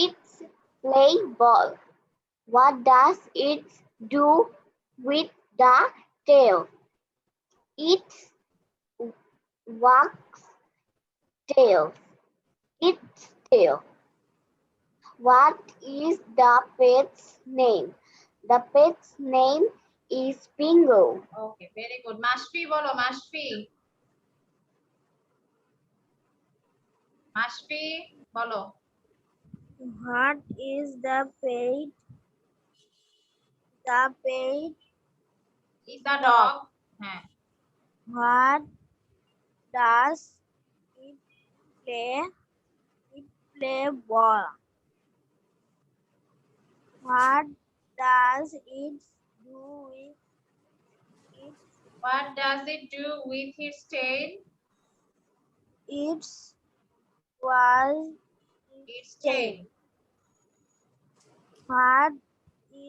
It play ball. What does it do with the tail? It wags its tail. What is the pet's name? The pet's name is Bingo. Okay, very good. Mashfi বলো, মাশফি। মাশফি বলো। What is the pet? The pet. Is the dog? হ্যাঁ। What does it play? It play ball. What does it do with it? What does it do with its tail? It was Its tail. What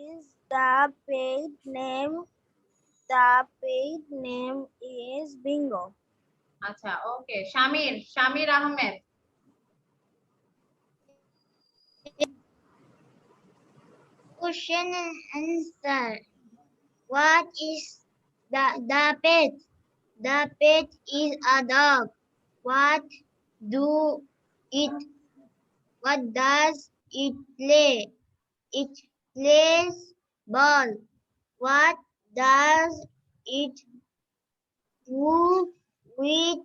is the pet name? The pet name is Bingo. আচ্ছা, ওকে। শামির Ahmed. Question and answer. What is the pet? The pet is a dog. What does it play? It plays ball. What does it do with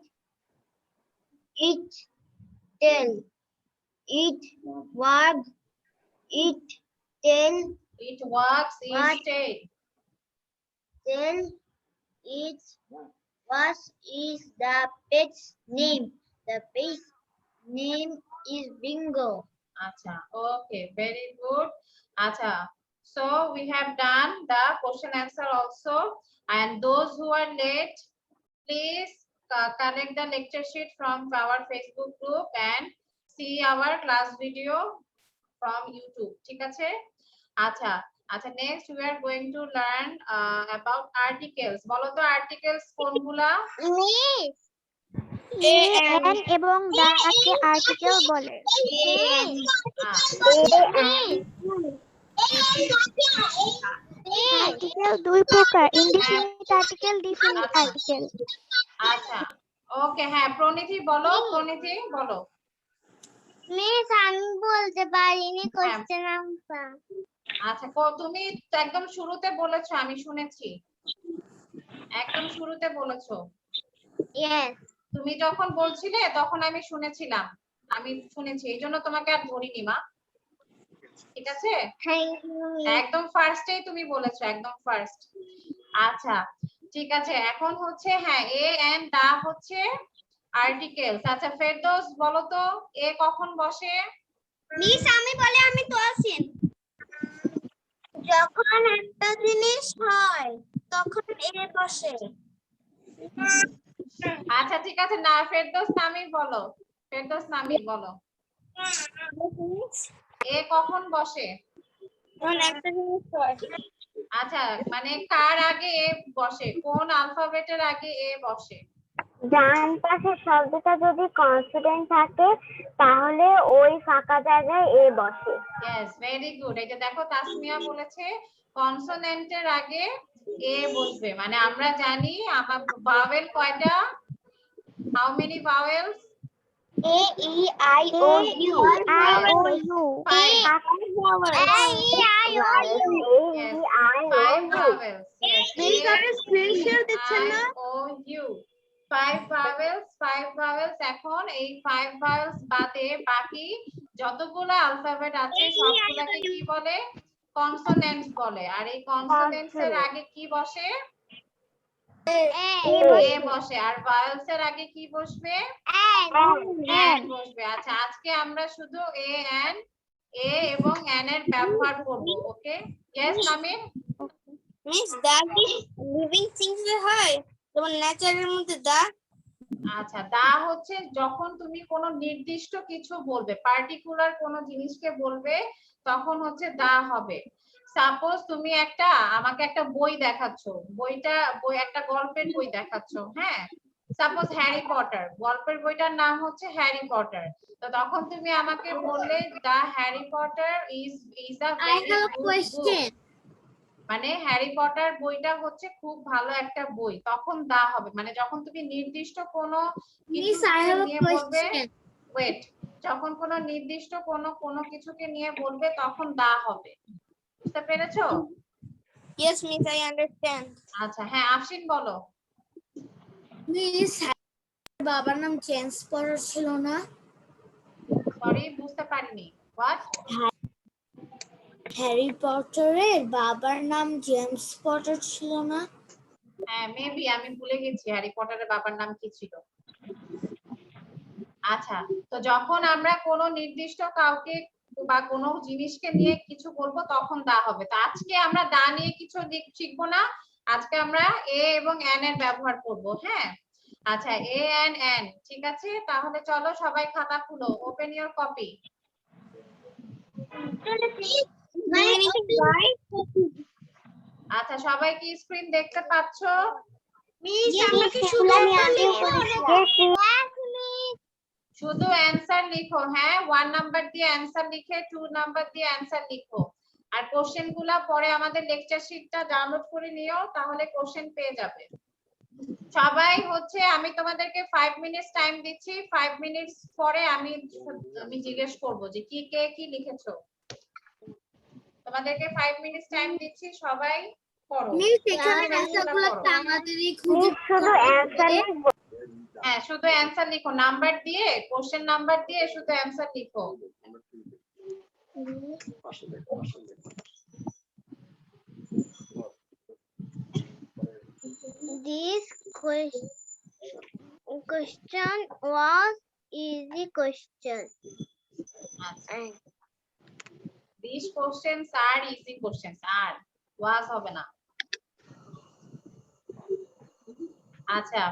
its tail? It wags its tail. It wags its What? tail. Tell it what is the pet's name. The pet's name is Bingo. আচ্ছা, ওকে, very good. আচ্ছা, so we have done the question answer also, and those who are late, please collect the lecture sheet from our Facebook group and see our class video from YouTube. ঠিক আছে? আচ্ছা, আচ্ছা, next we are going to learn about articles. বলো তো articles কোনগুলা? Miss. an এবং দাকে article বলে। আর্টিকেল দুই প্রকার, ইনডিফিনিট আর্টিকেল, ডিফিনিট আর্টিকেল। আচ্ছা, ওকে, হ্যাঁ, প্রণিধি বলো, প্রণিধি বলো। মিস আমি বলতে পারিনি কোশ্চেন আনসার। আচ্ছা, তুমি একদম শুরুতে বলেছো, আমি শুনেছি, একদম শুরুতে বলেছো। ইয়েস। তুমি যখন বলছিলে তখন আমি শুনেছিলাম, এই জন্য তোমাকে আর ধরিনি মা। ঠিক আছে, থ্যাংক ইউ। একদম ফার্স্টেই তুমি বলেছো, একদম ফার্স্ট। আচ্ছা, ঠিক আছে, এখন হচ্ছে হ্যাঁ, এ এন্ড দা হচ্ছে আর্টিকেলস। আচ্ছা, ফেরদৌস বলো তো এ কখন বসে? মিস আমি বলে আমি তো আছেন। যখন একটা জিনিস হয় তখন এ বসে। আচ্ছা, ঠিক আছে, না ফেরদৌস নামির বলো, ফেরদৌস নামির বলো এ কখন বসে? যখন একটা জিনিস হয়। আচ্ছা, মানে কার আগে এ বসে, কোন অ্যালফাবেটের আগে এ বসে? ডান পাশের শব্দটা যদি কনসোনেন্ট থাকে তাহলে ওই ফাঁকা জায়গায় এ বসে। Yes, very good. এই যে দেখো তাসমিয়া বলেছে কনসোনেন্টের আগে এ বসবে, মানে আমরা জানি আমার ভাওয়েল কয়টা, how many vowels? A-E-I-O-U. Five. Five Yes. Five vowels. Yes. screen share দিচ্ছেন না? A-I-O-U. Five vowels. এখন এই 5 vowels বাদে বাকি যতগুলো অ্যালফাবেট আছে সবগুলোকে কি বলে? কনসোনেন্টস বলে। আর এই কনসোনেন্টস এর আগে কি বসে? এ বসে। আর ভাওয়েলস এর আগে কি বসবে? এন বসবে। আচ্ছা, আজকে আমরা শুধু এ এবং এন এর ব্যবহার করব। ওকে? ইয়েস নামির? মিস দা কি লিভিং থিংস এ হয়? যেমন নেচারের মধ্যে দা। আচ্ছা, দা হচ্ছে যখন তুমি কোনো নির্দিষ্ট কিছু বলবে, পার্টিকুলার কোনো জিনিসকে বলবে, তখন হচ্ছে দা হবে। সাপোজ তুমি আমাকে একটা বই দেখাচ্ছো, একটা গল্পের বই দেখাচ্ছো, হ্যাঁ? সাপোজ হ্যারি পটার, গল্পের বইটার নাম হচ্ছে হ্যারি পটার। তো তখন তুমি আমাকে বললে the Harry Potter is a very good book. মানে হ্যারি পটার বইটা হচ্ছে খুব ভালো একটা বই, তখন দা হবে। মানে যখন তুমি নির্দিষ্ট কোনো কিছুকে নিয়ে বলবে, ওয়েট, যখন কোনো নির্দিষ্ট কোনো কিছুকে নিয়ে বলবে তখন দা হবে। বুঝতে পেরেছো? Yes miss, I understand. আচ্ছা, হ্যাঁ আফশিন বলো। মিস বাবার নাম জেমস পটার ছিল না? সরি, বুঝতে পারিনি। হোয়াট? হ্যারি পটারের বাবার নাম জেমস পটার ছিল না? হ্যাঁ, মেবি আমি ভুলে গেছি হ্যারি পটারের বাবার নাম কি ছিল। আচ্ছা, তো যখন আমরা কোনো নির্দিষ্ট কাউকে বা কোনো জিনিসকে নিয়ে কিছু বলবো তখন দা হবে। তো আজকে আমরা দা নিয়ে কিছু শিখবো না, আজকে আমরা এ এবং এন এর ব্যবহার করব। হ্যাঁ, আচ্ছা, এ এন এন, ঠিক আছে? তাহলে চলো সবাই খাতা খুলো, ওপেন ইওর কপি। আচ্ছা, সবাই কি স্ক্রিন দেখতে পাচ্ছো? মিস আমাকে শুধু শুধু অ্যানসার লিখো। হ্যাঁ, 1 নাম্বার দিয়ে অ্যানসার লিখে 2 নাম্বার দিয়ে অ্যানসার লিখো। আর কোশ্চেন গুলা পরে আমাদের লেকচার শিটটা ডাউনলোড করে নিও, তাহলে কোশ্চেন পেয়ে যাবে। সবাই হচ্ছে, আমি তোমাদেরকে 5 মিনিটস টাইম দিচ্ছি। 5 মিনিটস পরে আমি জিজ্ঞেস করব যে কে কি লিখেছো। তোমাদেরকে 5 মিনিটস টাইম দিচ্ছি, সবাই করো। মিস এখানে অ্যান্সারগুলো আমাদেরই খুঁজে শুধু অ্যান্সার লিখবো। হ্যাঁ, শুধু অ্যানসার লিখো, নাম্বার দিয়ে, কোশ্চেন নাম্বার দিয়ে শুধু অ্যানসার লিখো। This question was easy question. These questions are easy questions. R was হবে না। আচ্ছা,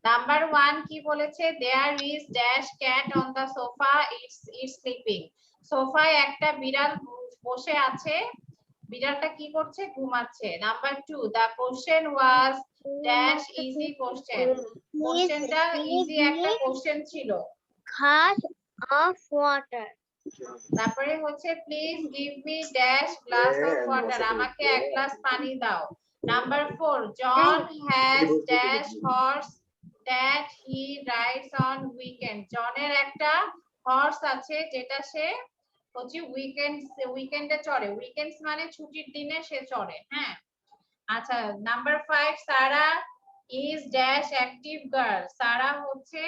নাম্বার 1 কি বলেছে? There is dash cat on the sofa, it's sleeping. সোফায় একটা বিড়াল বসে আছে, বিড়ালটা কি করছে? ঘুমাচ্ছে। Number 2, the question was dash easy question. কোশ্চেনটা ইজি একটা কোশ্চেন ছিল। Glass of water. তারপরে হচ্ছে please give me dash glass of water, আমাকে এক গ্লাস পানি দাও। Number 4, John has dash horse that he rides on weekend. জনের একটা হর্স আছে যেটা সে হচ্ছে উইকেন্ডে চড়ে। উইকেন্ডস মানে ছুটির দিনে সে চড়ে। হ্যাঁ, আচ্ছা, number 5, Sara is dash active girl. Sara হচ্ছে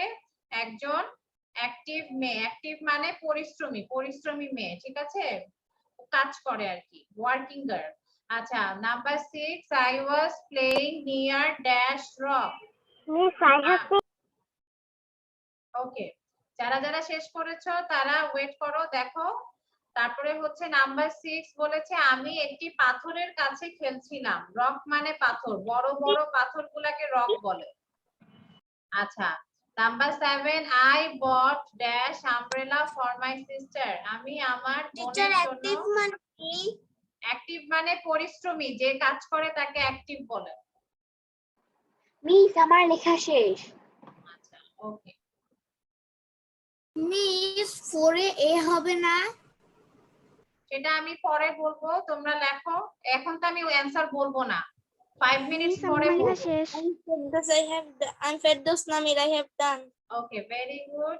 একজন অ্যাক্টিভ মেয়ে। অ্যাক্টিভ মানে পরিশ্রমী মেয়ে, ঠিক আছে? কাজ করে আর কি, ওয়ার্কিং গার্ল। আচ্ছা, number 6, I was playing near dash rock. Miss I have ওকে, যারা শেষ করেছো তারা ওয়েট করো, দেখো। তারপরে হচ্ছে নাম্বার 6 বলেছে আমি একটি পাথরের কাছে খেলছিলাম। রক মানে পাথর, বড় বড় পাথরগুলোকে রক বলে। আচ্ছা, number 7, I bought dash umbrella for my sister. আমি আমার বোনের জন্য, অ্যাক্টিভ মানে পরিশ্রমী, যে কাজ করে তাকে অ্যাক্টিভ বলে। মিস আমার লেখা শেষ। আচ্ছা, ওকে। মিস 4 এ এ হবে না? সেটা আমি পরে বলবো, তোমরা লেখো। এখন তো আমি অ্যানসার বলবো না, 5 মিনিটস পরে বলবো। শেষ। I have Firdaus Namir, I have done. Okay, very good.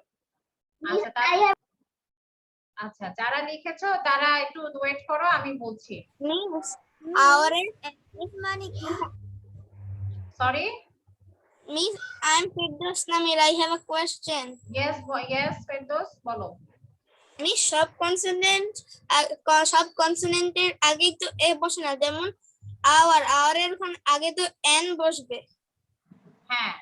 আচ্ছা আচ্ছা যারা লিখেছো তারা একটু ওয়েট করো, আমি বলছি। Our money. Sorry, Miss, I am Firdaus Namir. I have a question. Yes Ferdous বলো। Miss, সব কনসোনেন্টের আগেই তো এ বসে না, যেমন our এর আগে তো n বসবে। হ্যাঁ,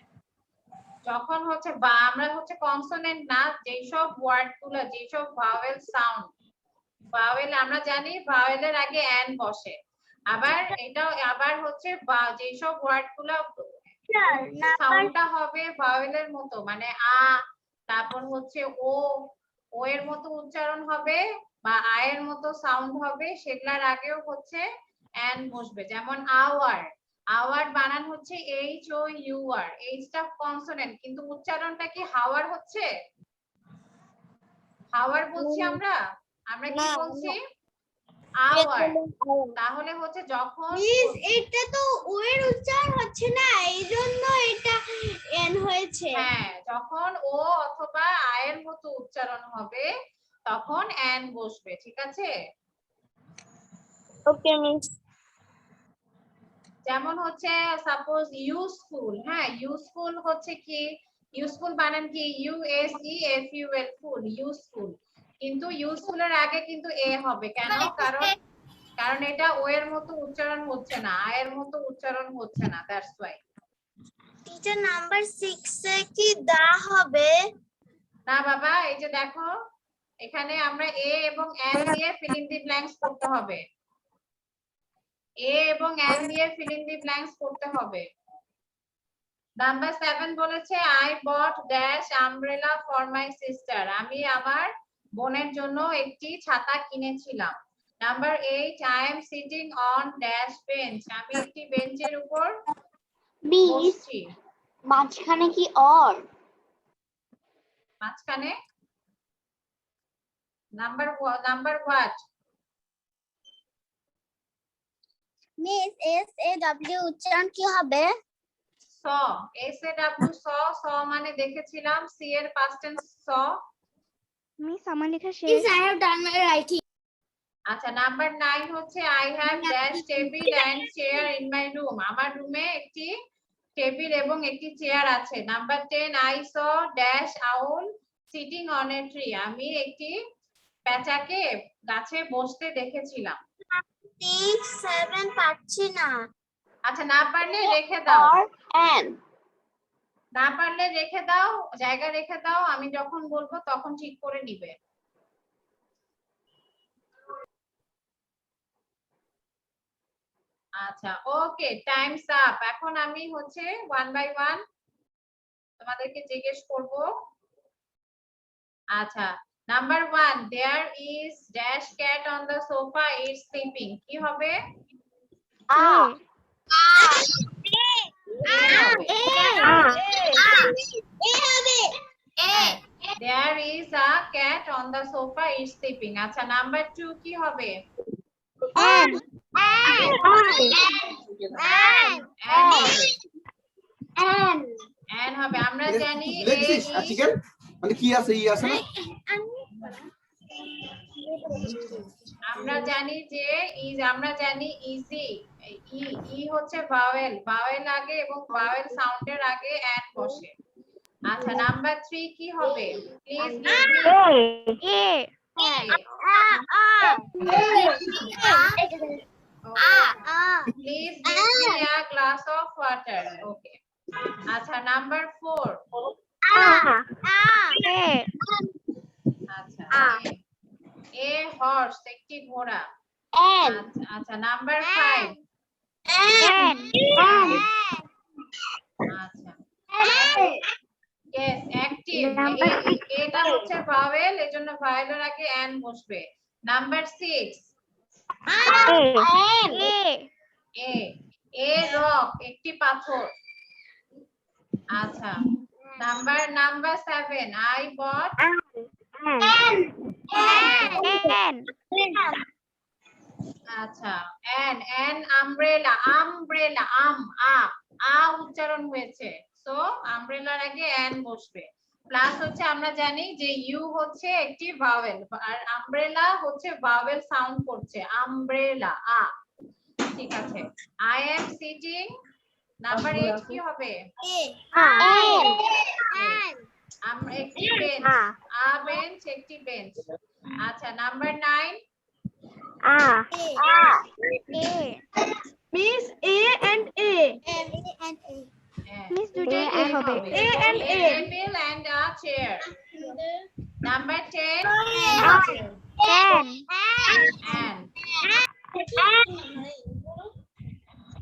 যখন হচ্ছে বা আমরা হচ্ছে কনসোনেন্ট না, যেই সব ওয়ার্ড গুলো, যেই সব ভাওয়েল সাউন্ড, ভাওয়েল আমরা জানি ভাওয়েলের আগে এন বসে। আবার এটা আবার হচ্ছে বা যেই সব ওয়ার্ড গুলো সাউন্ডটা হবে ভাওয়েলের মতো, মানে আ, তারপর হচ্ছে ও এর মতো উচ্চারণ হবে বা আ এর মতো সাউন্ড হবে, সেগুলার আগেও হচ্ছে এন বসবে। যেমন আওয়ার, আওয়ার বানান হচ্ছে এইচ ও ইউ আর, এইচটা কনসোনেন্ট কিন্তু উচ্চারণটা কি হাওয়ার হচ্ছে? হাওয়ার বলছি আমরা কি বলছি? আওয়ার। তাহলে হচ্ছে যখন মিস, এটা তো ও এর উচ্চারণ হচ্ছে না, এইজন্য এটা n হয়েছে। হ্যাঁ, যখন ও অথবা আয়ের মতো উচ্চারণ হবে তখন এন বসবে, ঠিক আছে? ওকে মিস। যেমন হচ্ছে সাপোজ ইউজফুল, হ্যাঁ ইউজফুল হচ্ছে কি, ইউজফুল বানান কি U S E F U L, full, useful. কিন্তু ইউজফুলের আগে কিন্তু এ হবে, কেন? কারণ এটা ও এর মতো উচ্চারণ হচ্ছে না, আয়ের মতো উচ্চারণ হচ্ছে না, দ্যাটস ওয়াই। টিচার নাম্বার 6 এ কি দা হবে? না বাবা, এই যে দেখো এখানে আমরা এ এবং এন দিয়ে ফিল ইন দি ব্ল্যাঙ্কস করতে হবে, এ এবং এন দিয়ে ফিল ইন দি ব্ল্যাঙ্কস করতে হবে। নাম্বার 7 বলেছে I bought dash umbrella for my sister, আমি আমার বোনের জন্য একটি ছাতা কিনেছিলাম। Number 8 I am sitting on dash bench, আমি একটি বেঞ্চের উপর বসছি। মাঝখানে কি অর? মাঝখানে number what? Miss, S A W উচ্চারণ কি হবে? স, এস এ ডব্লিউ স, স মানে দেখেছিলাম, সি এর পাস্ট টেন্স স। মিস আমার লেখা শেষ। Miss, I have done my writing. আচ্ছা নাম্বার 9 হচ্ছে I have dash table and chair in my room, আমার রুমে একটি টেবিল এবং একটি চেয়ার আছে। Number 10 I saw dash owl sitting on a tree, আমি একটি পেঁচাকে গাছে বসতে দেখেছিলাম। 6, 7 পাচ্ছি না। আচ্ছা না পারলে রেখে দাও, অর এন্ড। না পারলে রেখে দাও, জায়গা রেখে দাও, আমি যখন বলবো তখন ঠিক করে নিবে। আচ্ছা ওকে, টাইমস আপ। এখন আমি হচ্ছে 1 বাই 1 তোমাদেরকে জিজ্ঞেস করব। আচ্ছা number 1 there is dash cat on the sofa it's sleeping, কি হবে? A there is a cat on the sofa it's sleeping. আচ্ছা নাম্বার 2 কি হবে? এন এন হবে। আমরা জানি মানে কি আছে ই আছে না, আমরা জানি যে আমরা জানি ইজি, ই হচ্ছে ভাওয়েল, ভাওয়েল আগে এবং ভাওয়েল সাউন্ডের আগে এন বসে। আচ্ছা নাম্বার 3 কি হবে? Please A please give me a glass of water. Okay. আচ্ছা নাম্বার 4, এ আচ্ছা এ হর্স, একটি ঘোড়া। আচ্ছা নাম্বার 5, এন আচ্ছা yes অ্যাক্টিভ, এটা হচ্ছে ভাওয়েল, এজন্য ভাওয়েলের আগে এন বসবে। নাম্বার 6 এ রক, একটি পাথর। আচ্ছা নাম্বার 7 আই বট এন আচ্ছা এন আমব্রেলা, আম আ উচ্চারণ হয়েছে, সো আমব্রেলার আগে এন বসবে। প্লাস হচ্ছে আমরা জানি যে ইউ হচ্ছে একটি ভাওয়েল আর আমব্রেলা হচ্ছে ভাওয়েল সাউন্ড করছে আমব্রেলা আ ঠিক আছে আই এম সিটিং নাম্বার 8 কি হবে আমরা একটি বেঞ্চ আ বেঞ্চ একটি বেঞ্চ আচ্ছা number 9 Miss A and A. Miss দুটোই A হবে। A and A. table and a chair number 10 Pen, and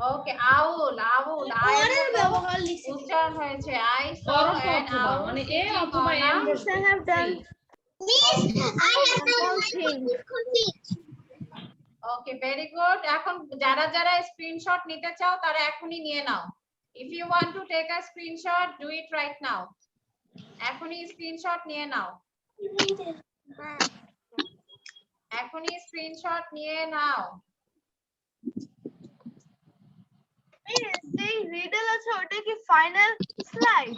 okay owl উচ্চারণ হয়েছে I saw an owl মানে A sitting অথবা on a M Yes, I have done. Okay very good এখন যারা যারা screenshot নিতে চাও তারা এখনই নিয়ে নাও if you want to take a screenshot do it right now এখনই স্ক্রিনশট নিয়ে নাও এখনই স্ক্রিনশট নিয়ে নাও Miss, the riddle আছে ওটা কি ফাইনাল স্লাইড?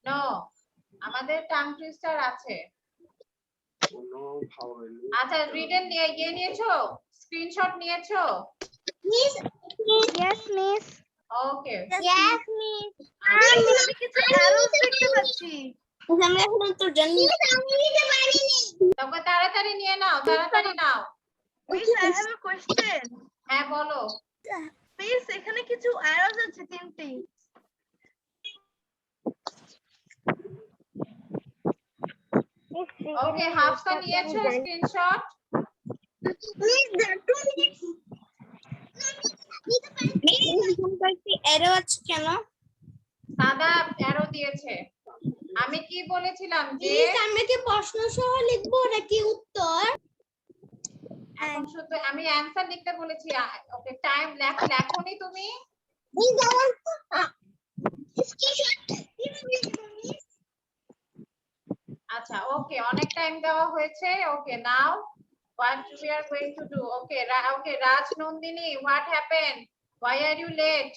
নো আমাদের টাং টুইস্টার আছে আচ্ছা রিডেন নিয়ে নিয়েছো স্ক্রিনশট নিয়েছো yes miss, ওকে Yes, Miss. আমি কিছু অ্যারোস দেখতে পাচ্ছি। আমরা এখন উত্তর জানি তবে তাড়াতাড়ি নিয়ে নাও তাড়াতাড়ি নাও Miss, I have a question. হ্যাঁ বলো Miss, এখানে কিছু অ্যারোস আছে তিনটি। ওকে হাফসা নিয়েছো স্ক্রিনশট এরো আছে কেন? সাদা অ্যারো দিয়েছে আমি কি বলেছিলাম যে আমরা কি প্রশ্ন সহ লিখবো নাকি উত্তর? এখন শুধু আমি অ্যানসার লিখতে বলেছি ওকে টাইম লেখনি তুমি আচ্ছা ওকে অনেক টাইম দেওয়া হয়েছে ওকে নাও what we are going to do okay okay Raj Nandini what happened why are you late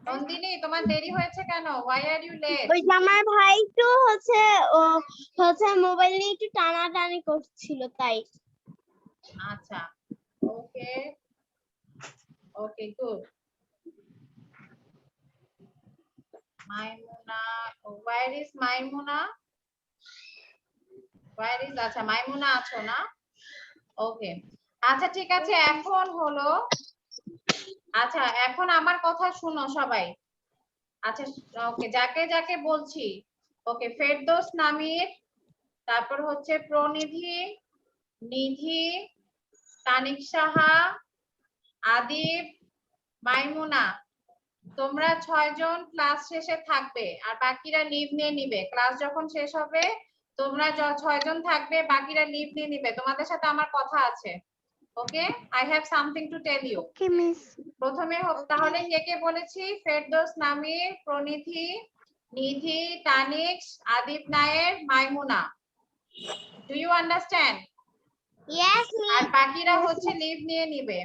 Nandini তোমার দেরি হয়েছে কেন why are you late ওই যে আমার ভাই তো হচ্ছে মোবাইল নিয়ে একটু টানাটানি করছিল তাই। আচ্ছা okay okay good Maimuna where is Maimuna where is আচ্ছা মাইমুনা আছো না ওকে আচ্ছা ঠিক আছে এখন হলো আচ্ছা এখন আমার কথা শুনো সবাই আচ্ছা ওকে যাকে যাকে বলছি ওকে ফেরদৌস নামির তারপর হচ্ছে প্রনিধি নিধি তানিক সাহা আদিব মাইমুনা তোমরা 6 জন ক্লাস শেষে থাকবে আর বাকিরা লিভ নিয়ে নিবে ক্লাস যখন শেষ হবে তোমরা 6 জন থাকবে বাকিরা লিভ নিয়ে নিবে তোমাদের সাথে আমার কথা আছে okay I have something to tell you okay miss, প্রথমে তাহলে কে কে বলেছি ফেরদৌস নামির প্রনিধি নিধি Tanik Adib Nayer Maimuna do you understand Yes, আর বাকিরা হচ্ছে লিভ নিয়ে নিবে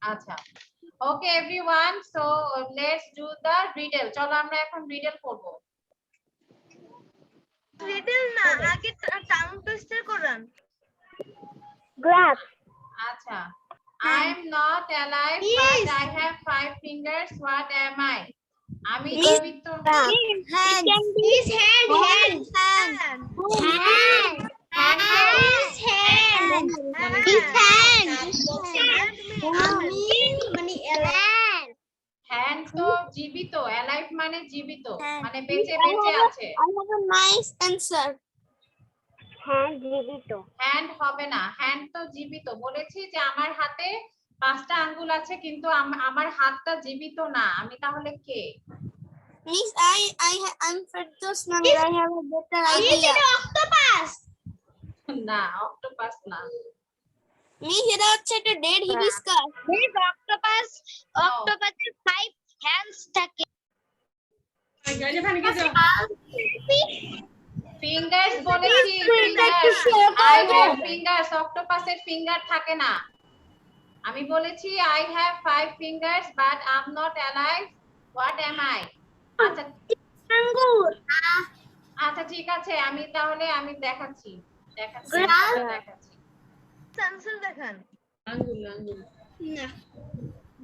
আচ্ছা okay everyone so let's do the riddle চলো আমরা এখন রিডল করব রিডল না আগে টাং টুইস্টার করান। Graph. আচ্ছা I am not alive but I have 5 fingers what am I আমি জীবিত না hand. His hand. হ্যান্ড তো জীবিত অ্যালাইভ মানে জীবিত মানে বেঁচে বেঁচে আছে I have a nice answer. Hand জীবিত। হ্যান্ড হবে না হ্যান্ড তো জীবিত বলেছি যে আমার হাতে 5টা আঙ্গুল আছে কিন্তু আমার হাতটা জীবিত না আমি তাহলে কে Miss, I'm Firdaus Namir. I have a better idea. Octopus. না অক্টোপাস না Miss, এটা হচ্ছে একটা dead hibiscus. Miss, octopusের 5 hands থাকে। ফিঙ্গারস বলেছি, ফিঙ্গারস। আই হ্যাভ ফিঙ্গারস, অক্টোপাসের ফিঙ্গার থাকে না। আমি বলেছি I have 5 fingers but I'm not alive. What am I? আচ্ছা আচ্ছা ঠিক আছে, আমি তাহলে আমি দেখাচ্ছি। আনসার দেখান। আঙ্গুল আঙ্গুল। না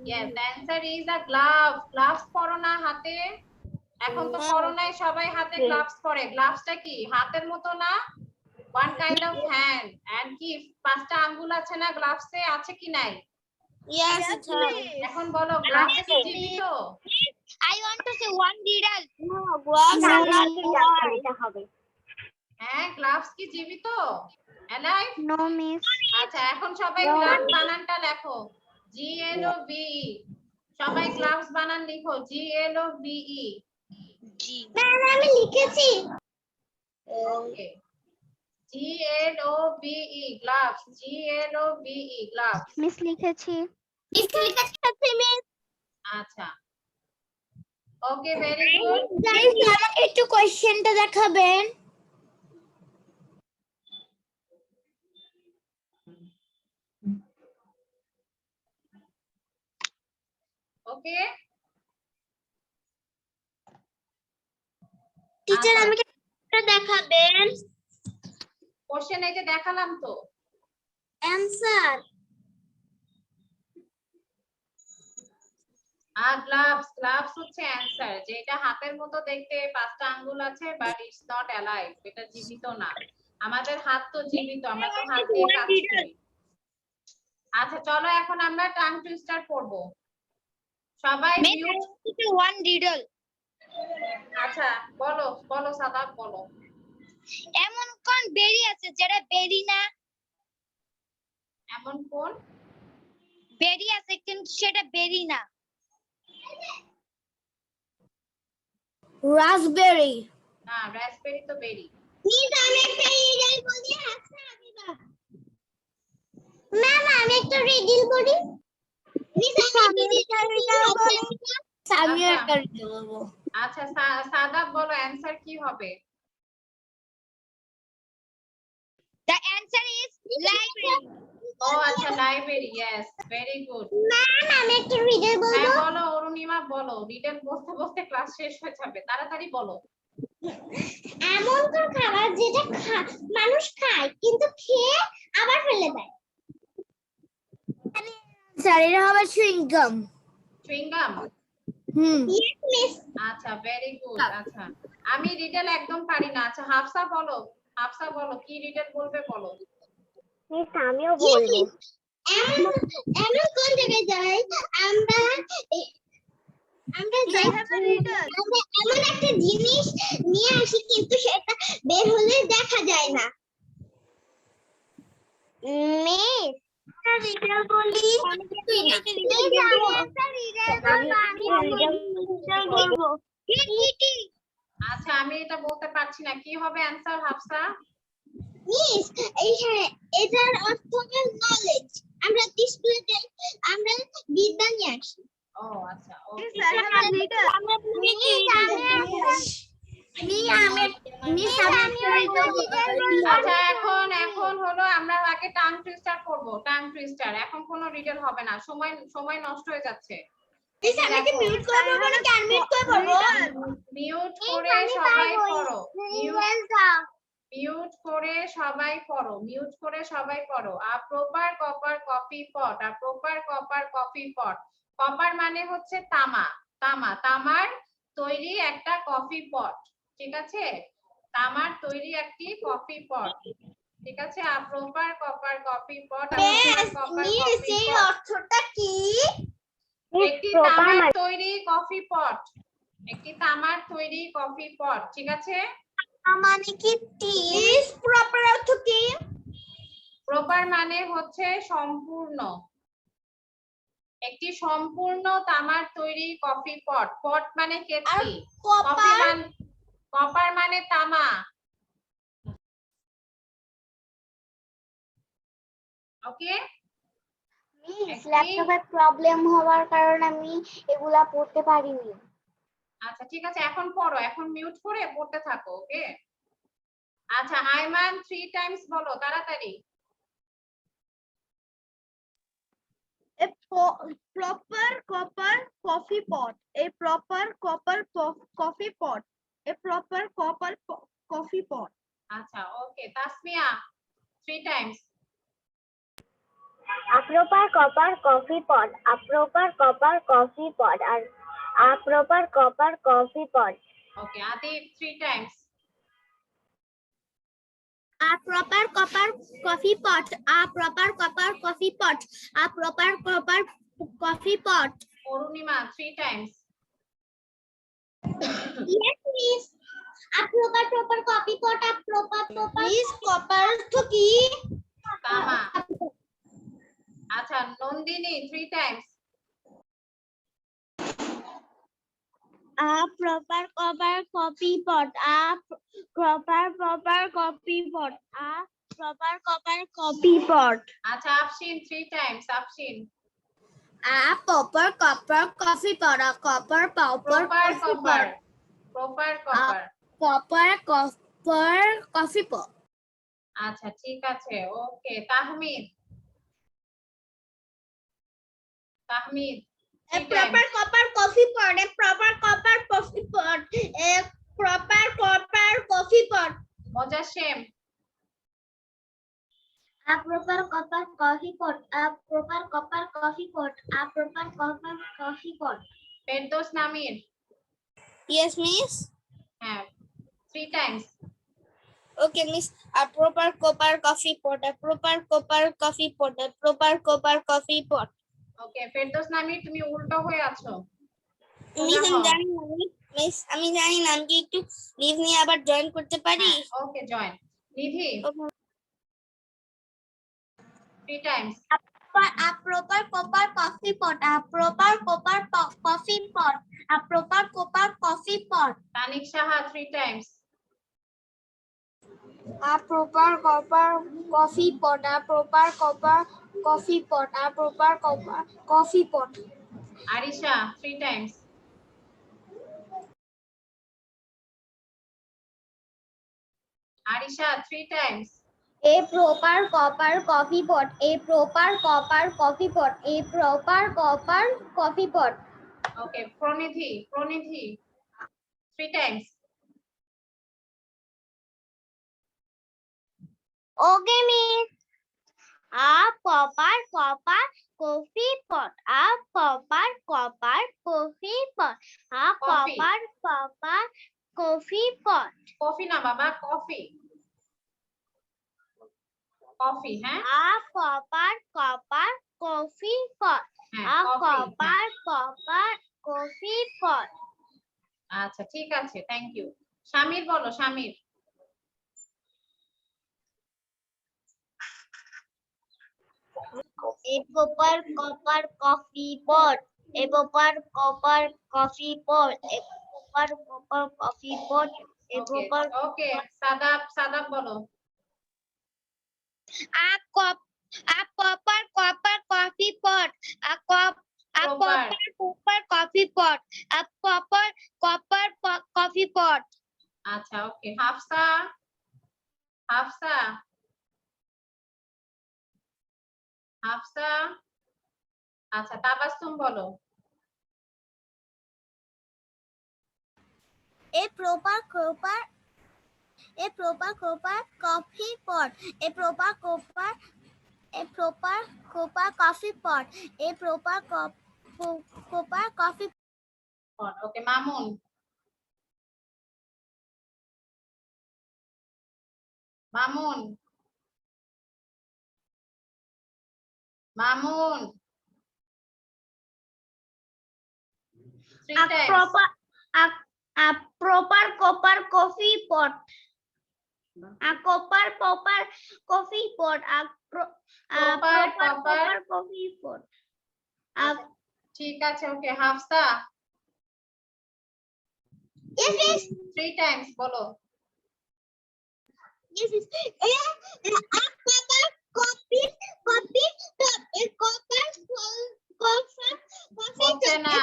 Yes, the answer is a glove. Gloves পরো না হাতে? এখন তো করোনায় সবাই হাতে গ্লাভস পরে। গ্লাভসটা কি হাতের মতো না? One kind of hand. And কি 5টা আঙ্গুল আছে না গ্লাভসে, আছে কি নাই? yes এখন বলো গ্লাভস কি জীবিত? I want to say one riddle. এটা হবে। হ্যাঁ, গ্লাভস কি জীবিত? Alive? No, miss. আচ্ছা এখন সবাই গ্লাভস বানানটা লেখো। G L O V E। সবাই গ্লাভস বানান লিখো। G L O V E। Ma'am আমি লিখেছি। ওকে। G L O V E gloves. G L O V E gloves. Miss লিখেছি। আচ্ছা। ওকে, ভেরি গুড। আমাকে একটু কোশ্চেনটা দেখাবেন। ওকে টিচার আমাকে দেখাবেন। কোশ্চেন এই যে দেখালাম তো। অ্যানসার গ্লাভস হচ্ছে অ্যানসার। যেটা হাতের মতো দেখতে 5টা আঙ্গুল আছে বাট ইটস নট অ্যালাইভ, এটা জীবিত না। আমাদের হাত তো জীবিত, আমরা তো হাত দিয়ে কাজ করি। আচ্ছা চলো এখন আমরা টাং টুইস্টার করব। সবাই মিউট। One riddle. আচ্ছা বলো বলো সাদাত বলো। এমন কোন বেরি আছে যেটা বেরি না? এমন কোন বেরি আছে কিন্তু সেটা বেরি না? রাসবেরি। না, রাসবেরি তো বেরি। মিস আমি একটা রিডল বলি। ম্যাম আমি একটা রিডল বলি। মিস আমি একটা রিডল বলি। আমি একটা রিডল বলবো। আচ্ছা সাদাত বলো অ্যানসার কি হবে? The answer is library. ও আচ্ছা library. Yes, very good. Ma'am আমি একটা রিডল বলবো। হ্যাঁ বলো অরুণিমা বলো। রিটেন বলতে বলতে ক্লাস শেষ হয়ে যাবে, তাড়াতাড়ি বলো। এমন কোন খাবার যেটা মানুষ খায় কিন্তু খেয়ে আবার ফেলে দেয়? স্যার এটা হবে chewing gum. Chewing gum? Yes miss. আচ্ছা ভেরি গুড। আচ্ছা আমি রিটেল একদম পারি না। আচ্ছা হাফসা বলো। হাফসা বলো কি রিটেল বলবে বলো। মিস আমিও বলবো। এমন এমন কোন জায়গায় যাই আমরা আমরা যাই আমরা এমন একটা জিনিস নিয়ে আসি কিন্তু সেটা বের হলে দেখা যায় না? মিস রিডল বলি। আচ্ছা আমি এটা বলতে পারছি না, কি হবে অ্যানসার হাফসা? মিস এইখানে এটার অর্থ হলো নলেজ। আমরা ডিসপ্লেতে আমরা বিদ্যা নিয়ে আসি। ও আচ্ছা ওকে। আচ্ছা এখন হলো আমরা আগে টাং টুইস্টার করব। টাং টুইস্টার এখন কোনো রিডল হবে না, সময় নষ্ট হয়ে যাচ্ছে। মিউট করে বলবো নাকি আনমিউট করে বলবো? মিউট করে সবাই পড়ো। মিউট করে সবাই পড়ো। মিউট করে সবাই পড়ো। আ proper copper coffee pot. A proper copper coffee pot. Copper মানে হচ্ছে তামা। তামার তৈরি একটা কফি পট। ঠিক আছে, তামার তৈরি একটি কফি পট। ঠিক আছে, আ প্রপার কপার কফি পট। এই অর্থটা কি? একটি তামার তৈরি কফি পট। একটি তামার তৈরি কফি পট। ঠিক আছে, মানে কি টিস প্রপার অর্থ কি? প্রপার মানে হচ্ছে সম্পূর্ণ। একটি সম্পূর্ণ তামার তৈরি কফি পট। পট মানে কেতলি। কপার মানে তামা। ওকে মিস ল্যাপটপের প্রবলেম হওয়ার কারণে আমি এগুলা পড়তে পারিনি। আচ্ছা ঠিক আছে, এখন পড়ো। এখন মিউট করে পড়তে থাকো। ওকে আচ্ছা আইমান 3 টাইমস বলো তাড়াতাড়ি। A proper copper coffee pot. A proper copper coffee pot. A proper copper coffee pot. আচ্ছা okay Tasmiya 3 times. A proper copper coffee pot. A proper copper coffee pot. A proper copper coffee pot. Okay Adib 3 times. A proper copper coffee pot. A proper copper coffee pot. A proper copper coffee pot. Arunima 3 Times. Yes, please. A proper coffee pot. A proper Please, copper to ki. তামা আচ্ছা Nandini 3 times. A proper copper coffee pot. A proper coffee pot. A proper copper coffee pot. আচ্ছা Afshin 3 times. Afshin A proper copper coffee pot. A proper proper coffee copper pot. Proper copper. Proper coffee pot. আচ্ছা ঠিক আছে ওকে Tahmid Tahmid A proper copper coffee pot. A proper copper coffee pot. A proper copper coffee pot. মোজাশেম A proper copper coffee pot. A proper copper coffee pot. A proper copper coffee pot. Ferdous Namir Yes, miss. হ্যাঁ 3 times. Okay, miss. A proper copper coffee pot. A proper copper coffee pot. A proper copper coffee pot. ওকে ফেরদৌস নামির তুমি উল্টো হয়ে আছো। Miss সোজা আমি হও। জানি না মিস আমি জানি না আমি কি একটু লিভ নিয়ে আবার জয়েন করতে পারি ওকে join Nidhi 3 times. A proper copper coffee pot. A proper copper coffee pot. A proper copper coffee pot. Tanik Saha 3 times. A proper copper coffee pot. A proper copper coffee pot. A proper copper coffee pot. Arisha 3 Times. Arisha 3 times. A proper copper coffee pot. A proper copper coffee pot. A proper copper coffee pot. Okay Pranidhi 3 times. Okay, miss. A proper copper coffee pot. A proper copper coffee pot. A Coffee. proper copper coffee pot. Coffee না বাবা coffee coffee হ্যাঁ A proper copper coffee pot. হ্যাঁ A coffee proper copper coffee pot. আচ্ছা ঠিক আছে thank you. শামির বলো শামির। A proper copper coffee pot. A proper copper coffee pot. A proper copper coffee pot. A okay proper ওকে সাদাব বলো। a proper copper coffee pot. A Proper. proper coffee pot. A proper copper coffee pot. আচ্ছা ওকে হাফসা হাফসা হাফসা আচ্ছা তাবাসসুম বলো। A proper coffee pot. A proper copper coffee pot. A proper coffee okay Mamun Mamun Mamun 3 times. a proper copper coffee pot. A proper coffee pot. A Proper copper coffee pot. ঠিক আছে ওকে Hafsa Yes, yes. 3 Times বলো। Yes, yes. A proper coffee pot. A copper হচ্ছে না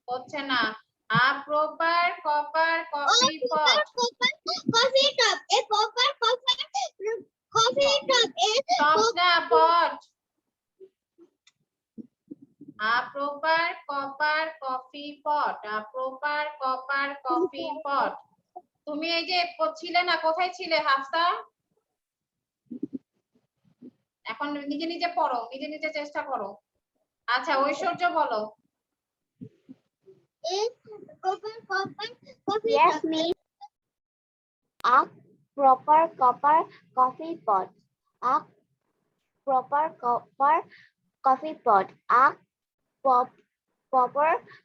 হচ্ছে না আ proper copper coffee pot coffee cup. A proper Swapna, pot. A proper copper coffee pot. A proper copper coffee pot. তুমি এই যে ছিলে না, কোথায় ছিলে হাফসা? এখন নিজে নিজে পড়ো, নিজে নিজে চেষ্টা করো। আচ্ছা ঐশ্বর্য বলো। Yes, miss. A proper copper coffee pot. A proper copper coffee pot. A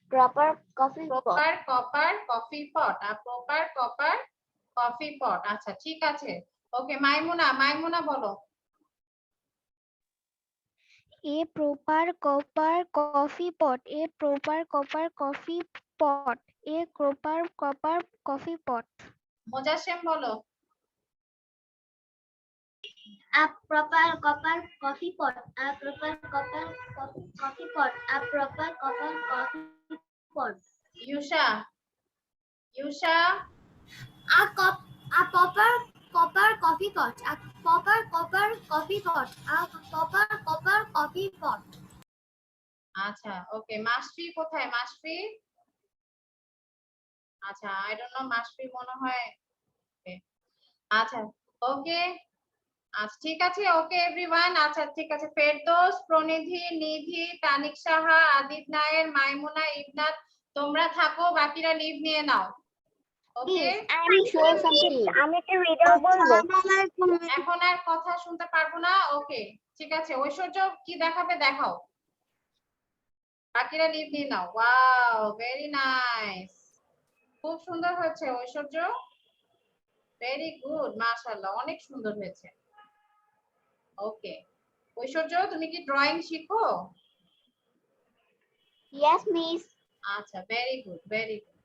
proper coffee pot. Proper copper coffee pot. A proper copper coffee pot. আচ্ছা ঠিক আছে। ওকে মাইমুনা, মাইমুনা বলো। A proper copper coffee pot. A proper copper coffee pot. A proper copper coffee pot. মোজাশেম বলো। A proper copper coffee pot. A proper copper coffee pot. A proper copper coffee pot. Usha, Usha. A proper copper coffee pot. A proper copper coffee pot. A proper copper coffee pot. আচ্ছা ওকে মাসফি কোথায়? মাসফি, আচ্ছা I don't know, মাসফি মনে হয়। Okay. আচ্ছা okay, আচ্ছা ঠিক আছে। ওকে everyone, আচ্ছা ঠিক আছে। ফেরদৌস, প্রনিধি, নিধি, তানিক সাহা, আদিত নায়ের, মাইমুনা, ইবনাত, তোমরা থাকো, বাকিরা লিভ নিয়ে নাও। ওকে আমি একটা রিডাল বলবো। এখন আর কথা শুনতে পারবো না। ওকে ঠিক আছে। ঐশ্বর্য কি দেখাবে দেখাও, বাকিরা লিভ নিয়ে নাও। ওয়াও ভেরি নাইস, খুব সুন্দর হয়েছে ঐশ্বর্য, ভেরি গুড, মাশাআল্লাহ অনেক সুন্দর হয়েছে। ওকে ঐশ্বর্য তুমি কি ড্রয়িং শিখো? Yes, miss. আচ্ছা ভেরি গুড, ভেরি গুড।